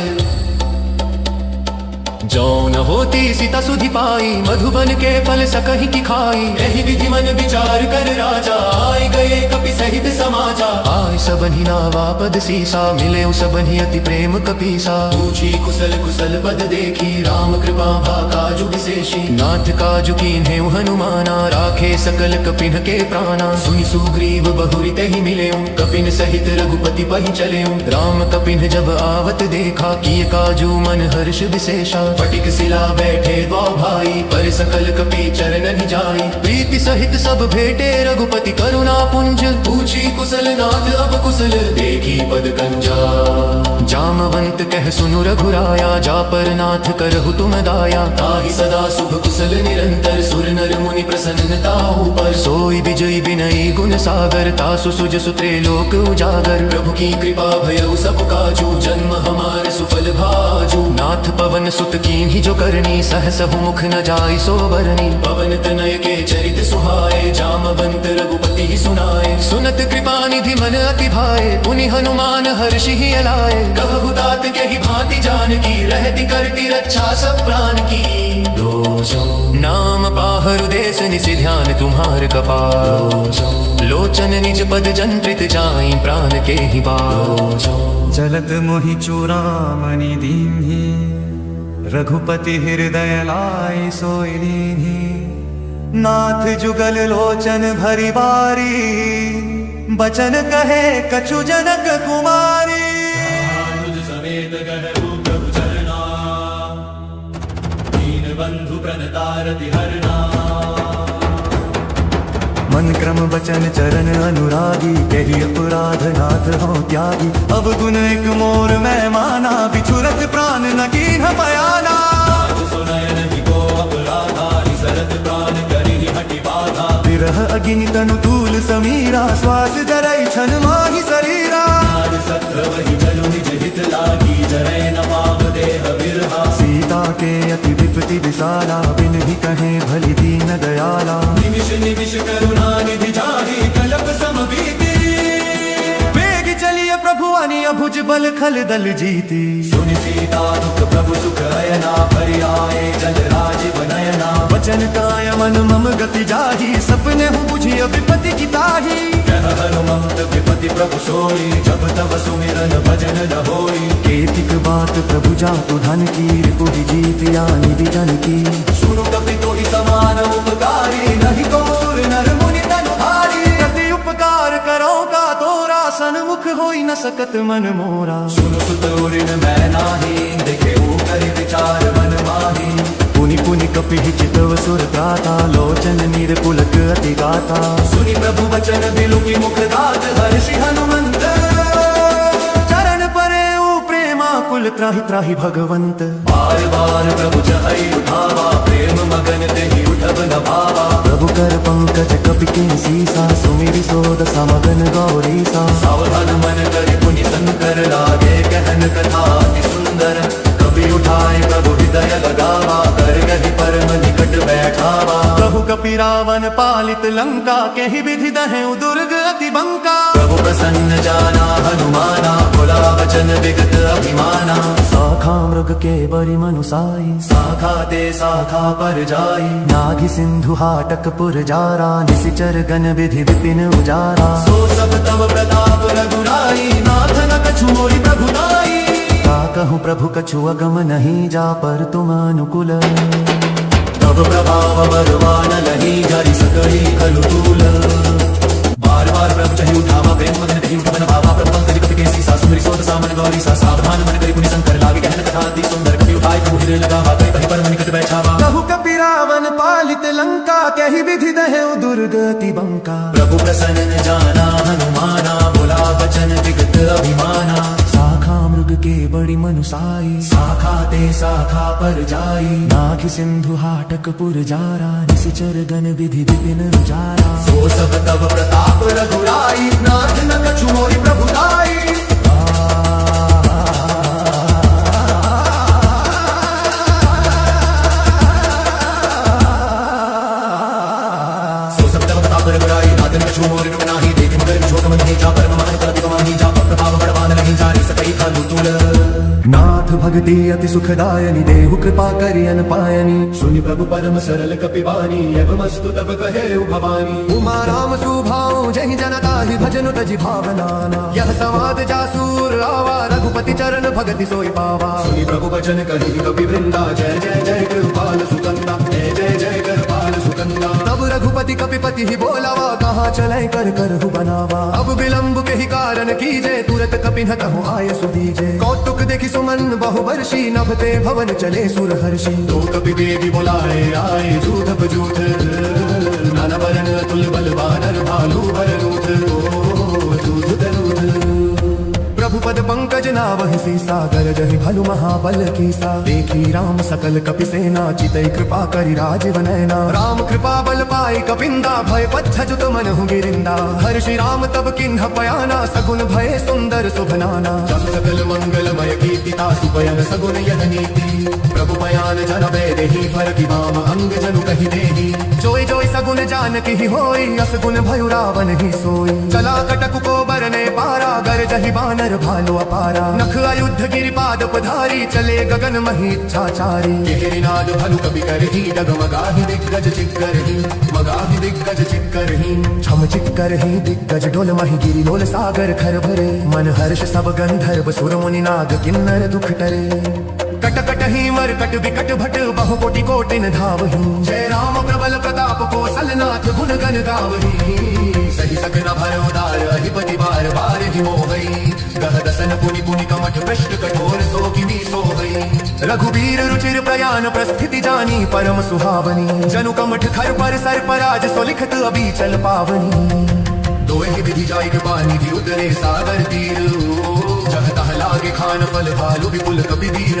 जो न होती सीता सुधि पाई मधुबन के फल सकहि की खाई यही विधि मन विचार कर राजा आए गए कपि सहित समाजा आय सबनि नावा पद सीसा मिले सबनि अति प्रेम कपीसा पूछी कुशल कुशल पद देखी राम कृपा भाकाजु विशेषी नाथ काजु कीन्हे हनुमाना राखे सकल कपिन के प्राणा सुनि सुग्रीव बहुरी तहि मिले कपिन सहित रघुपति पहि चले राम कपिन जब आवत देखा किए काजू मन हर्ष विशेषा फटिक सिला बैठे दो भाई पर सकल कपि चरण ही जाई प्रीति सहित सब भेटे रघुपति करुणा पुंज पूछी कुशल नाथ अब कुशल देखी पद कंजा जामवंत कह सुनु रघुराया जा पर नाथ करहु तुम दाया ताहि सदा शुभ कुशल निरंतर सुर नर मुनि प्रसन्नता ऊपर सोई विजयी विनयी गुण सागर तासु सुज सुत्रे लोक उजागर प्रभु की कृपा भयउ सब काजू जन्म हमार सुफल भाजू नाथ पवन सुत कीन्ही जो करनी सहसहु मुख न जाई सो बरनी पवन तनय के चरित सुहाए जामवंत रघुपति ही सुनाए सुनत कृपा निधि मन अति भाए पुनि हनुमान हर्षि ही अलाए कहु तात के ही भांति जान की रहती करती रक्षा सब प्राण की नाम पाहरु देश निसि ध्यान तुम्हार कपाल लोचन निज पद जंत्रित जाई प्राण के ही बाल चलत मोहि चूड़ामणि दीन्हि रघुपति हृदय लाई सोई दीन्हि नाथ जुगल लोचन भरी बारी बचन कहे कछु जनक कुमारी तुझ समेत गहरु प्रभु चरना दीन बंधु प्रणतारति हरना मन क्रम बचन चरण अनुरागी कही अपराध नाथ हो त्यागी अब गुण एक मोर मैं माना बिछुरत प्राण न कीन्ह पयाना सुनयन ही को अपराधा निसरत प्राण करि हटि बाधा विरह अग्नि तनु तूल समीरा श्वास जरई छन माहि शरीरा सत्र वही जलु निज हित लागी जरै न पाव देह बिरहा सीता के अति विपति अति विशाला बिन ही कहे भली दीन दयाला निमिष निमिष करुणा निधि जाहि कलप समबीति वेग चलिए प्रभु अनि अभुज बल खल दल जीती सुनि सीता दुख प्रभु सुख अयना भरि आए जल राजीव नयना वचन काय मन मम गति जाही सपने हूँ बुझी विपति की ताही कह हनुमंत विपति प्रभु सोई जब तब सुमिरन भजन न होई केतिक बात प्रभु जातु धन की रिपुहि जीत या निधि जन की सुनु कपि तोहि समान उपकारी नहीं को सुर नर मुनि तनु भारी प्रति उपकार करो का तोरा सन्मुख होई न सकत मन मोरा सुनु सुत उरिन मैं नाही देखे कर विचार मन माही पुनि पुनि कपि चितव सुर त्राता लोचन नीर पुलक अति गाता सुनि प्रभु वचन बिलु की मुख दात हर्षि हनुमंत चरण परे ओ प्रेमा कुल त्राहि त्राहि भगवंत बार बार प्रभु जहई उठावा प्रेम मगन देहि उठब न भावा प्रभु कर पंकज कपि के सीसा सुमिरि सोद समगन गौरी सा सावधान मन करि पुनि संकर लागे कहन कथा अति सुंदर कभी उठाए प्रभु हृदय लगावा कर गहि परम निकट बैठावा प्रभु कपि रावण पालित लंका के ही विधि दहे दुर्ग अति बंका प्रभु प्रसन्न जाना हनुमाना बोला वचन विगत अभिमाना शाखा मृग के बरि मनुसाई शाखा ते शाखा पर जाई नाभि सिंधु हाटक पुर जारा निशिचर गण विधि विपिन उजारा सो सब तव प्रताप रघुराई नाथ न कछु मोहि प्रभु नाई का कहूँ प्रभु कछु अगम नहीं जा पर तुम अनुकूल तब प्रभाव बरवान लही हरि सकही खलु तूल बार बार प्रभु चहि उठावा प्रेम मगन देहि उठबन भावा प्रभु पंकज कपि केसी सा सुमिरि सोत सामन गौरी सा सावधान मन करि पुनि संकर लागे कहन कथा अति सुंदर कपि उठाए प्रभु हृदय लगावा कहि परम निकट बैठावा कहु कपि रावण पालित लंका के ही विधि दहे दुर्ग अति बंका प्रभु प्रसन्न जाना हनुमाना बोला वचन विगत अभिमाना शाखा मृग के बड़ी मनुसाई शाखा ते शाखा पर जाई नाभि सिंधु हाटक पुर जारा निशिचर गण विधि विपिन उजारा सो सब तव प्रताप रघुराई नाथ न कछु मोहि प्रभु दाई सो सब तव प्रताप रघुराई नाथ न कछु मोहि प्रभु नाही देख मगर छोट मन जा परम महन कर दिगमानी जा प्रभाव बड़वान नहीं जारी सकई खालु तूल नाथ भगति अति सुखदायनि देहु कृपा करियन पायनि सुनि प्रभु परम सरल कपिवानी एवमस्तु तब कहे भवानी उमा राम सुभाओ जहि जनता ही भजनु तजि भावनाना यह संवाद जासूर आवा रघुपति चरण भगति सोई पावा सुनि प्रभु वचन कहि कपि वृंदा जय जय जय कृपाल सुकंदा जय जय जय कृपाल सुकंदा तब रघुपति कपिपति ही बोलावा कहाँ चले कर करहु बनावा अब विलंब के ही कारण कीजे तुरत कपि न कहु आय सुदीजे कौतुक देखि सुमन बहुवर्षी नभते भवन चले सुर हर्षि तो कपि देवी बुलाए आए जूथ बजूथ नाना वरन अतुल बल बानर भालू भरनूथ जूथ धनूथ प्रभु पद पंकज नावहि सीसा गरजहि भलु महाबल कीसा देखी राम सकल कपि सेना चितई कृपा करि राजीव नयना राम कृपा बल पाई कपिंदा भय पच्छजुत मनहु गिरिंदा हर्षि राम तब किन्ह पयाना सगुन भय सुंदर शुभनाना जस सकल मंगलमय कीर्तिता सुपयन सगुन यह नीति प्रभु पयान जन देहि फर की वाम अंग जनु कहि देहि जोई जोई सगुन जानकी ही होई असगुन भयु रावण ही सोई चला कटक को बरने पारा गरजहि बानर भालो अपारा नख अयुद्ध गिरिपाद पधारी चले गगन महीच्छाचारी केहरि नाद भनु कपि करहि डगमगाहि दिग्गज चिक्करहि मगाहि दिग्गज चिक्करहि छम चिक्करहि दिग्गज डोल महि गिरि लोल सागर खर भरे मन हर्ष सब गंधर्व सुर मुनि नाग किन्नर दुख टरे कट कट ही मर कट विकट भट बहु कोटि कोटिन धावहि जय राम प्रबल प्रताप कौशलनाथ गुण गण गावहि सही सकन भर उदार अधिपति बार बार ही मोहई गह दसन पुनि पुनि कमठ पृष्ठ कठोर सो किनी सोहई रघुबीर रुचिर प्रयाण प्रस्थिति जानी परम सुहावनी जनु कमठ खर पर सर पराज सो लिखत अभी चल पावनी दोहि विधि जाय कृपा निधि उतरे सागर तीर जह तह लागे खान फल भालु विपुल कपि वीर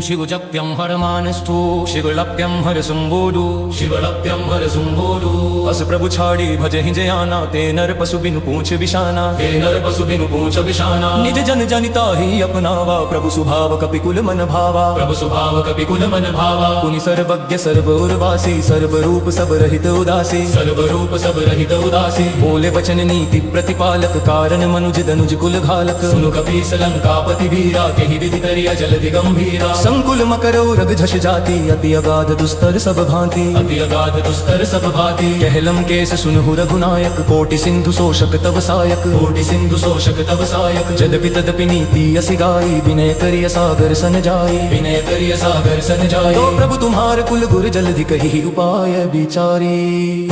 शिवजप्यं हरमानस्थो शिवलप्यं हर संबोधो शिवलप्यं हर संबोधो अस प्रभु छाड़ी भज ही जयाना ते नर पशु बिनु पूछ बिशाना ते नर पशु बिनु पूछ बिशाना निज जन जनिता ही अपनावा प्रभु सुभाव कपिकुल मन भावा प्रभु सुभाव कपिकुल मन भावा पुनि सर्वज्ञ सर्व उर्वासी सर्व रूप सब रहित उदासी सर्व रूप सब रहित उदासी बोले वचन नीति प्रतिपालक कारण मनुज दनुज कुल घालक सुनु कपीस लंकापति वीरा केहि विधि तरिया जलधि गंभीरा संकुल मकरो रग झष जाति अति अगाध दुस्तर सब भांति अति अगाध दुस्तर सब भांति कहलम केस सुनहु रघुनायक कोटि सिंधु शोषक तव सायक कोटि सिंधु शोषक तव सायक जदपि तदपि नीति असि गाई विनय करिय सागर सन जाई विनय करिय सागर सन जाई तो प्रभु तुम्हार कुल गुर जलधि कहि उपाय विचारी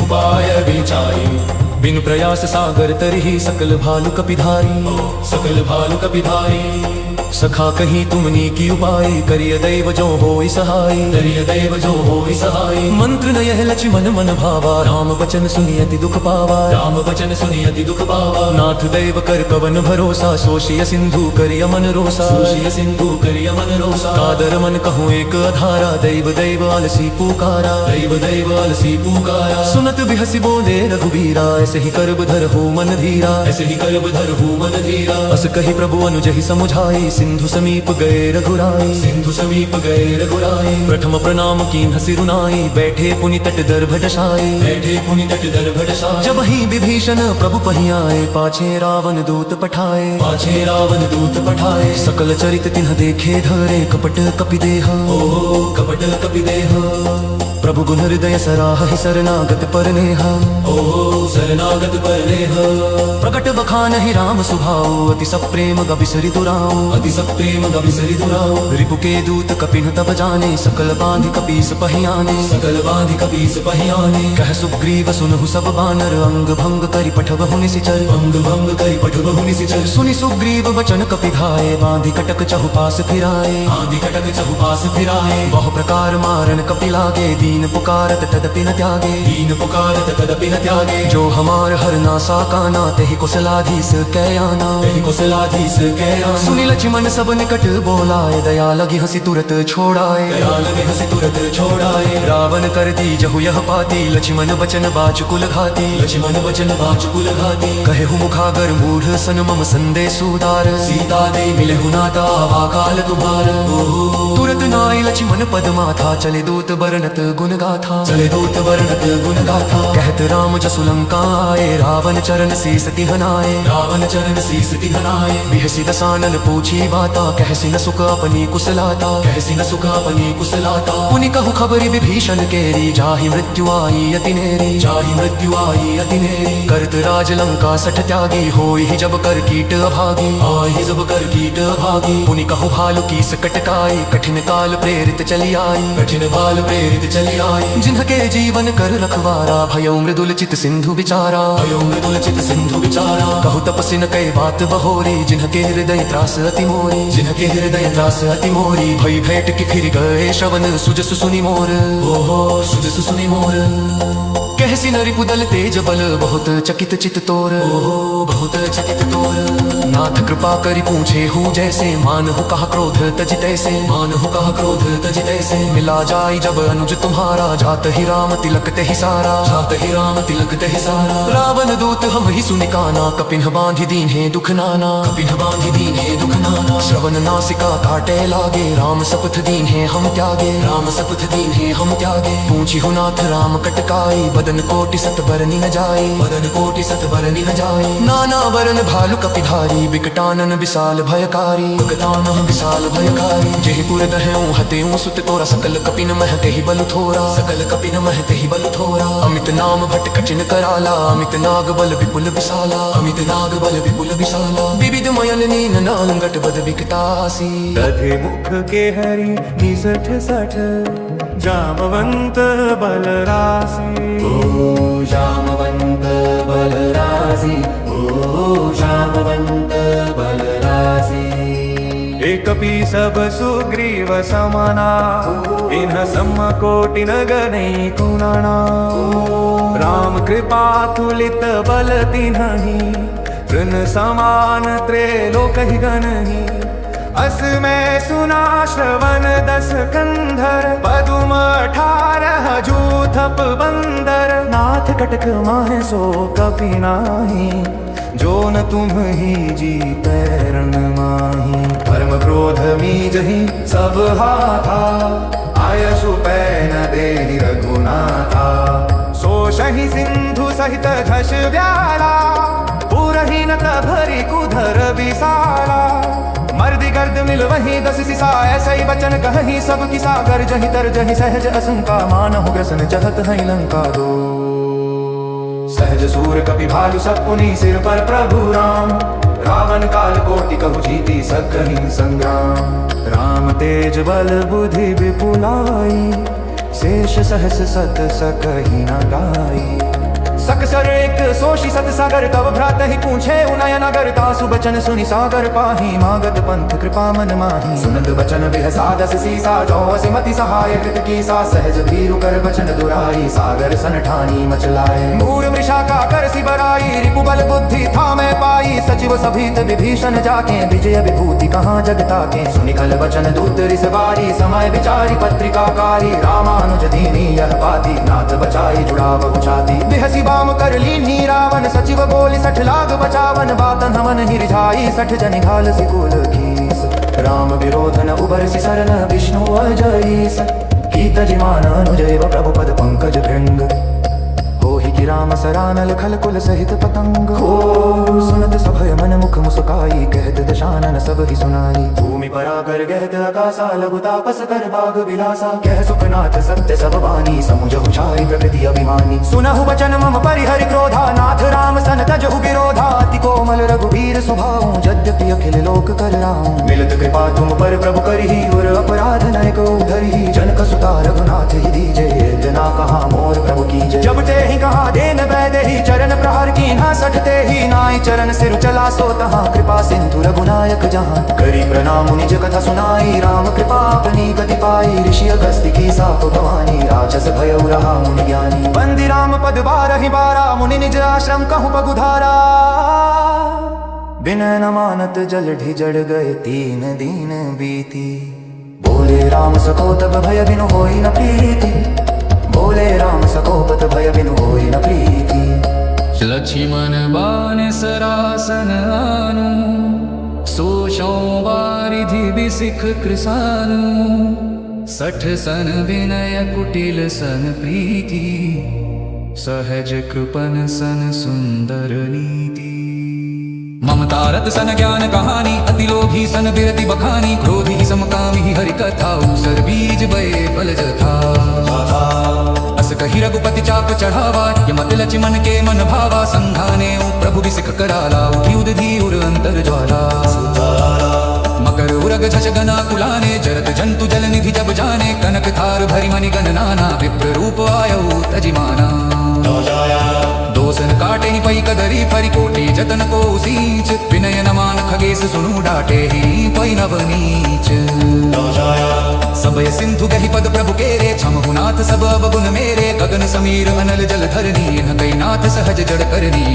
उपाय विचारी बिनु प्रयास सागर तरहि सकल भालु कपिधारी सकल भालु कपिधारी सखा कहीं तुमनी की उपाय करिय दैव जो होई सहाय करिय दैव जो होई सहाय मंत्र न यह लक्ष्मण मन भावा राम वचन सुनियति दुख पावा राम वचन सुनियति दुख पावा नाथ दैव कर कवन भरोसा सोशिय सिंधु करिय मन रोसा सोशिय सिंधु करिय मन रोसा कादर मन कहूँ एक अधारा दैव दैव आलसी पुकारा दैव दैव आलसी पुकारा सुनत बिहसी बोले रघुबीरा ऐसे ही करब धर हो मन धीरा ऐसे ही करब धर हो मन धीरा अस कही प्रभु अनुजहि समुझाई सिंधु समीप गए रघुराई सिंधु समीप गए रघुराई प्रथम प्रणाम कीन हसी रुनाई बैठे पुनि तट दर भटसाई बैठे पुनि तट दर भटसाई जब ही विभीषण प्रभु पहि आए पाछे रावण दूत पठाए पाछे रावण दूत पठाए सकल चरित तिन्ह देखे धरे कपट कपिदेह ओ कपट कपिदेह प्रभु गुण हृदय सराहि शरणागत परनेह ओ शरणागत परनेह प्रकट बखान ही राम सुभाओ अति सप्रेम गबिसरि दुराओ अति सप्रेम गबिसरि दुराओ रिपु के दूत कपिन तब जाने सकल बांधि कपीस पहियाने सकल बांधि कपीस पहियाने कह सुग्रीव सुनहु सब बानर अंग भंग करि पठबहु निसिचर अंग भंग करि पठबहु निसिचर सुनि सुग्रीव वचन कपिधाए बांधि कटक चहुपास फिराए बांधि कटक चहुपास फिराए बहु प्रकार मारन कपि लागे दीन पुकारत तदपि न त्यागे दीन पुकारत तदपि न त्यागे जो हमार हर नासा काना तेहि कुशलाधीश कैयाना तेहि कुशलाधीश कैयाना सुनि लक्ष्मण सब निकट बोलाए दया लगी हंसी तुरत छोड़ाए दया लगी हंसी तुरत छोड़ाए रावण कर दी जहु यह पाती लक्ष्मण बचन बाच कुल घाती लक्ष्मण बचन बाच कुल घाती कहेहु मुखागर मूढ़ सन मम संदेश सुदार सीता दे मिले हुनाता वाकाल तुम्हार तुरत नाई लक्ष्मण पद माथा चले दूत बरनत गुण गाथा चले दूत वर्णत गुण गाथा कहत राम जसु लंका आए रावण चरण शीस तिहनाए रावण चरण शीस तिहनाए बिहसी दसानन पूछी बाता कहसी न सुख अपनी कुशलाता कहसी न सुख अपनी कुशलाता पुनि कहु खबरि विभीषण केरी जाहि मृत्यु आई अति नेरी जाहि मृत्यु आई अति नेरी करत राज लंका सठ त्यागी होई ही जब कर कीट अभागी आई जब कर कीट अभागी पुनि कहु भालु की सकटकाई कठिन काल प्रेरित चली आई कठिन काल प्रेरित चली आई जिनके जीवन कर रखवारा भयो मृदुल चित सिंधु विचारा भयो मृदुल चित सिंधु विचारा कहु तपस्वी न कई बात बहोरी जिनके हृदय त्रास अति मोरी जिनके हृदय त्रास अति मोरी भई भेंट की फिर गए श्रवण सुजसु सुनि मोर ओहो सुजसु सुनि मोर कहसी नरि पुदल तेज बल बहुत चकित चित तोर ओहो बहुत चकित तोर नाथ कृपा करि पूछे हूँ जैसे मान हो कहा क्रोध तज तैसे मान हो कहा क्रोध तज तैसे मिला जाई जब अनुज तुम्हारा जात ही राम तिलक तेहि सारा जात ही राम तिलक तेहि सारा रावण दूत हम ही सुनिकाना कपिन बांधि दीन्हे दुख नाना कपिन बांधि दीन्हे दुख नाना श्रवण नासिका काटे लागे राम सपथ दीन्हे हम त्यागे राम सपथ दीन्हे हम त्यागे पूछी हो नाथ राम कटकाई बदन कोटि सत बरनि न जाए बदन कोटि सत बरनि न जाए नाना वरन भालु कपिधारी बिकटानन विशाल भयकारी बिकटानन विशाल भयकारी जेहि पुर दहऊं हतेऊं सुत तोरा सकल कपिन महते ही बल थोरा सकल कपिन महते ही बल थोरा अमित नाम भट कठिन कराला अमित नाग बल विपुल विशाला अमित नाग बल विपुल विशाला विविध मयन नीन नालंगट बद विकटासी दधे मुख के हरि निसठ सठ जामवंत बलरासी ओ जामवंत बलरासी ओ जामवंत बलरासी एक कपि सब सुग्रीव समाना इन्ह समकोटि नगने कुनाना राम कृपा तुलित बल तिन्हि तृण समान त्रैलोक ही गणहि अस में सुना श्रवण 10 कंधर, पदुम 18 जूथप बंदर। नाथ कटक माहे सो कपि नाही, जो न तुम ही जी पैरण माही। परम क्रोध मीजहि सब हाथा, आयसु पैन देहि रघुनाथा। सोषहि सिंधु सहित झष ब्याला, पुरहि न भरी कुधर विसाला। मर्दि गर्द मिल वही 10 सिसा, ऐसा ही बचन कहि सब किसा। गर्जहि तरजहि सहज असंका, मानहु व्यसन चहत है लंका दो। सहज सूर कपि भालु सब पुनि, सिर पर प्रभु राम। रावण काल कोटि कहु जीति सकहि संग्राम। राम तेज बल बुद्धि विपुलाई, शेष सहस सत सकहि न गाई। सकसर एक सोषि सत सागर, तब भ्रात ही पूछे उनयन अगर। तासु बचन सुनि सागर पाही, मागत पंथ कृपा मन माही। सुनत बचन बिहसा 10 सीसा, जो सिमति सहाय कृत कीसा। सहज भीरु कर बचन दुराई, सागर सन ठानी मचलाए। मूर मृषा का कर सी बराई, रिपु बल बुद्धि था मैं पाई। सचिव सभीत विभीषण जाके, विजय विभूति कहाँ जगता के। सुनि खल बचन दूत रिस बारी, समय विचारी पत्रिकाकारी। रामानुज दीनी यह बाती, नाथ बचाई जुड़ाव छाती। बिहसी बाम कर लीन्ही रावण, सचिव बोली 60 लाख बचावन। बातन हमन ही रिझाई 60 जन घाल सिकुल खीस। राम विरोध न उबर सि सरन, विष्णु अजईस। कीत जिमान अनुजैव प्रभु पद पंकज भृंग। होहि कि राम सरानल खल कुल सहित पतंग। हो सुनत सभय मन मुख मुस्काई, कहत दशानन सब ही सुनाई। भूमि परागर गहत आकाशा, लघु तापस कर बाग विलासा। कह सुखनाथ सत्य सब बानी, समुझहु छाई प्रकृति अभिमानी। सुनहु वचन मम परिहरि क्रोधा, नाथ राम सन तजहु विरोधा। अति कोमल रघुबीर स्वभाव, यद्यपि अखिल लोक कर राम। मिलत कृपा तुम पर प्रभु करिहि, और अपराध नय को धरिहि। जनक सुता रघुनाथ ही दीजे, जना कहा मोर प्रभु कीजे। जब ते ही कहा देन बैदेहि, चरण प्रहार कीन्हा 60 तेहि। नाई चरण सिर चला सो तहाँ, कृपा सिंधु रघुनायक जहाँ। करी प्रणाम निज कथा सुनाई, राम कृपा अपनी गति पाई। ऋषि अगस्त्य की साप भवानी, राजस भयउ रहा मुनि ज्ञानी। बंदी राम पद 12 बारा, मुनि निज आश्रम कहु पगुधारा। बिन न मानत जल ढिजड़ गए, 3 दिन बीती। बोले राम सको तब भय बिनु होई न प्रीति। बोले राम सकोपत भय बिनु होई न प्रीति। लक्ष्मण बाण सरासन आनु, सोषों वारिधि बिसिख कृसानु। 60 सन विनय कुटिल सन प्रीति, सहज कृपन सन सुंदर नीति। ममतारत सन ज्ञान कहानी, अति लोभी सन बिरति बखानी। क्रोधी समकामी हरि कथा, उसर बीज बये फल जथा। अस कहि रघुपति चाप चढ़ावा, यमत लक्ष्मण के मन भावा। संघाने प्रभु बिसिख कराला, उठी उदधी उर अंतर ज्वाला। मकर उरग झष गना कुलाने, जरत जंतु जल निधि जब जाने। कनक थार भरि मणि गण नाना, विप्र रूप आयउ तजिमाना। दोसन काटे ही पई कदरी फरि, कोटि जतन को सींच। विनय न मान खगेश सुनु, डाटे ही पई नव नीच। सबय सिंधु गहि पद प्रभु केरे, छमहु नाथ सब अवगुण मेरे। गगन समीर अनल जल धरनी, न कई नाथ सहज जड़ करनी।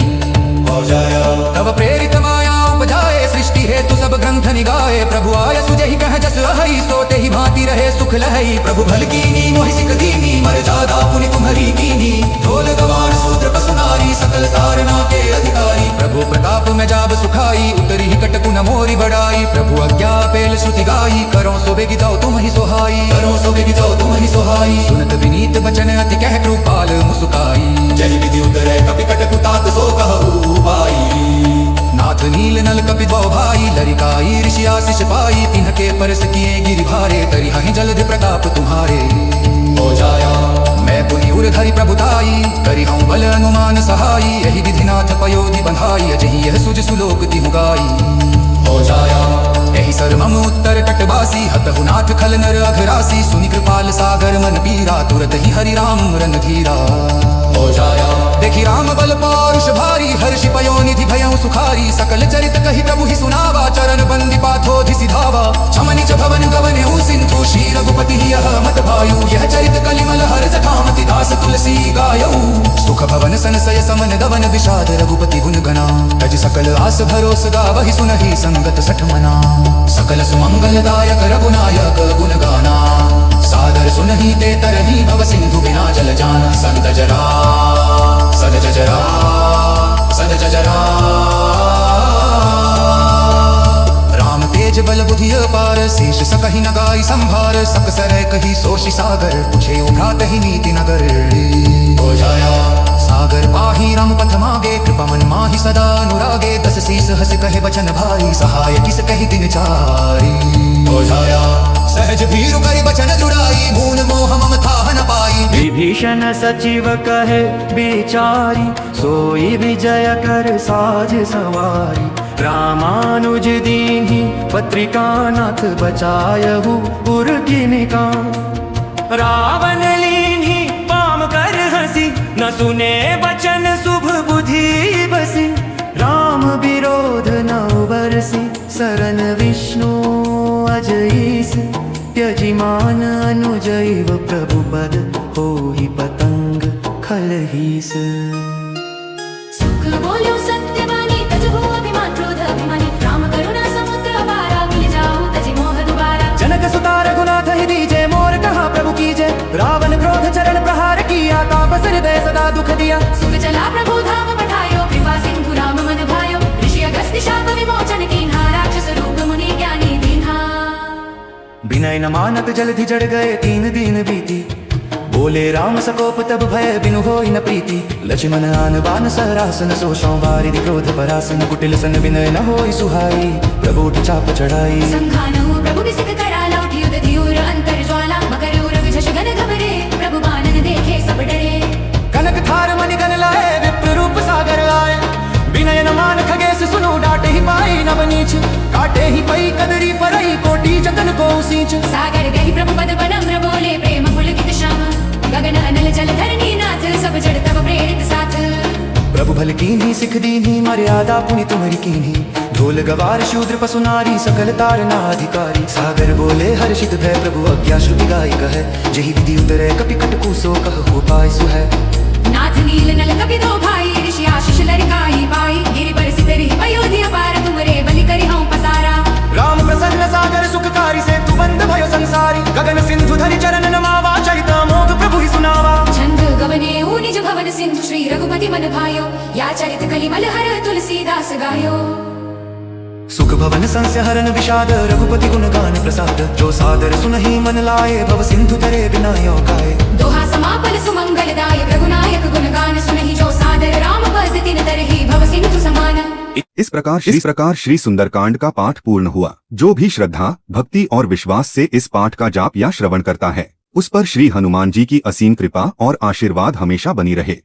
तब प्रेरित माया उपजाए, सृष्टि हेतु सब ग्रंथ निगाए। प्रभु आय सुजहि कह जस अहै, सोते ही भांति रहे सुख लहै। प्रभु भल कीनी मोहि सिख दीनी, मर्यादा पुनि तुम्हारी कीनी। ढोल गवार शूद्र पशु नारी, सकल तारना के अधिकारी। प्रभु प्रताप में जाब सुखाई, उतरी ही कटकु न मोरी बड़ाई। प्रभु आज्ञा पेल श्रुति गाई, करो सो बेगी जाओ तुम ही सोहाई। करो सो बेगी जाओ तुम ही सोहाई। सुनत विनीत बचन अति कह कृपाल मुस्काई। जहि विधि उतरै कपि कटकु तात सो कहु पाई। नाथ नील नल कपि द्वौ भाई, लरिकाई ऋषि आशीष पाई। तिनके परस किए गिरि भारे, तरिहहि जलधि प्रताप तुम्हारे। हो जाया मैं पुनि उर धरि प्रभुताई, करिहउँ बल अनुमान सहाई। यही विधि नाथ पयोधि बंधाई, अजहि यह सुज सुलोक तिहु गाई। हो जाया यही सर मम उत्तर कटवासी, हतहु नाथ खल नर अघरासी। सुनि कृपाल सागर मन पीरा, तुरत ही हरि राम रन धीरा। हो जाया देखि राम बल पौरुष भारी, हर्षि पयोनिधि भयउ सुखारी। सकल चरित कहि प्रभु ही सुनावा, चरण बंदी पाथोधि सिधावा। छमनिच भवन गवन सिंधु, श्री रघुपति ही यह मत भायु। यह चरित कलिमल हर जठामति, दास तुलसी गायऊ। सुख भवन सन सय समन दवन, विषाद रघुपति गुण गना। तज सकल सकल आस भरोस गावहि सुनहि संगत सठ मना सकल सुमंगलदायक रघुनायक गुण गाना सादर सुनहि ते तरहि भव सिंधु बिना जल जाना सद जरा राम तेज बल बुद्धि अपार शेष सकहि न गाई संभार सक सरय कही सोषि सागर पूछे उभ्रात ही नीति नगर हो जाया सागर पाही राम पथ मागे कृपा मन माही सदा अनुरागे दस शीस हस कहे बचन भाई सहाय किस कही दिन चारी हो जाया सहज भीरु करि बचन जुड़ाई भून मोह ममता न पाई विभीषण सचिव कहे बिचारी सोई विजय कर साज सवारी रामानुज दीन्ही पत्रिका नाथ बचायहु पुर की निकाम रावण लीन्ही पाम कर हंसी न सुने बचन शुभ बुद्धि बसी राम विरोध न बरसी शरण विष्णु अजईस त्यजिमान अनुजैव प्रभु पद होहि पतंग खलहीस सुख बोलो सत्यवानी तजहु अभिमान क्रोध अभिमानी राम करुणा समुद्र अपारा मिल जाओ तजि मोह दुबारा जनक सुता रघुनाथ ही दीजे मोर कहा प्रभु कीजे रावण क्रोध चरण प्रहार किया तापस हृदय सदा दुख दिया सुख चला प्रभु धाम पठायो कृपा सिंधु राम मन भायो ऋषि अगस्त्य शाप विमोचन कीन्हा राक्षस रूप मुनि ज्ञानी दीन्हा विनय न मानत जलधि जड़ गए 3 दिन बीती बोले राम सकोप तब भय बिनु होई न प्रीति लक्ष्मण आन बान सहरासन सोषों बारिधि क्रोध परासन कुटिल सन विनय न होई सुहाई प्रभु उठ चाप चढ़ाई संघानो प्रभु बिसिक कराला उठी युध धियूर अंतर ज्वाला मकर उरग झष गन घबरे प्रभु बानन देखे सब डरे कनक थार मणि गन लाए विप्र रूप सागर आए विनय न मान खगेश सुनो डाटे ही पाई नव नीच काटे ही पई कदरी परई कोटि जतन को सींच सागर गही प्रभु पद बनम्र बोले प्रेम पुलकित श्याम गगन अनल जल धरणी नाथ सब जड़ तब प्रेरित साथ प्रभु भल कीन्ही सिख दीन्ही मर्यादा पुनि तुम्हारी कीन्ही ढोल गवार शूद्र पशु नारी सकल तारना अधिकारी सागर बोले हर्षित भय प्रभु आज्ञा श्रुति गाय कहे जही विधि उतरे कपि कटकुसो कह हो पाय सुहै नाथ नील नल कपि दो भाई ऋषि आशीष लरिकाई पाई गिरि पर सितरि पयोधि अपार तुमरे बलि करि हूँ पसारा राम प्रसन्न सागर सुखकारी से तु बंद भयो संसारी गगन सिंधु धरि चरण नमावा चरिता मोग प्रभु ही सुनावा छंद गवने निज भवन सिंधु श्री रघुपति मन भायो या चरित कलिमल हर तुलसीदास गायो सुख भवन संस्य हरन विषाद रघुपति गुण गान प्रसाद जो सादर सुनहि मन लाए भव सिंधु तरे बिना यो गाए दोहा समापन सुमंगल दायक रघुनायक गुण गान सुनहि जो सादर राम पद तिन तरहि भव सिंधु समान। इस प्रकार श्री सुंदरकांड का पाठ पूर्ण हुआ। जो भी श्रद्धा, भक्ति और विश्वास से इस पाठ का जाप या श्रवण करता है, उस पर श्री हनुमान जी की असीम कृपा और आशीर्वाद हमेशा बनी रहे।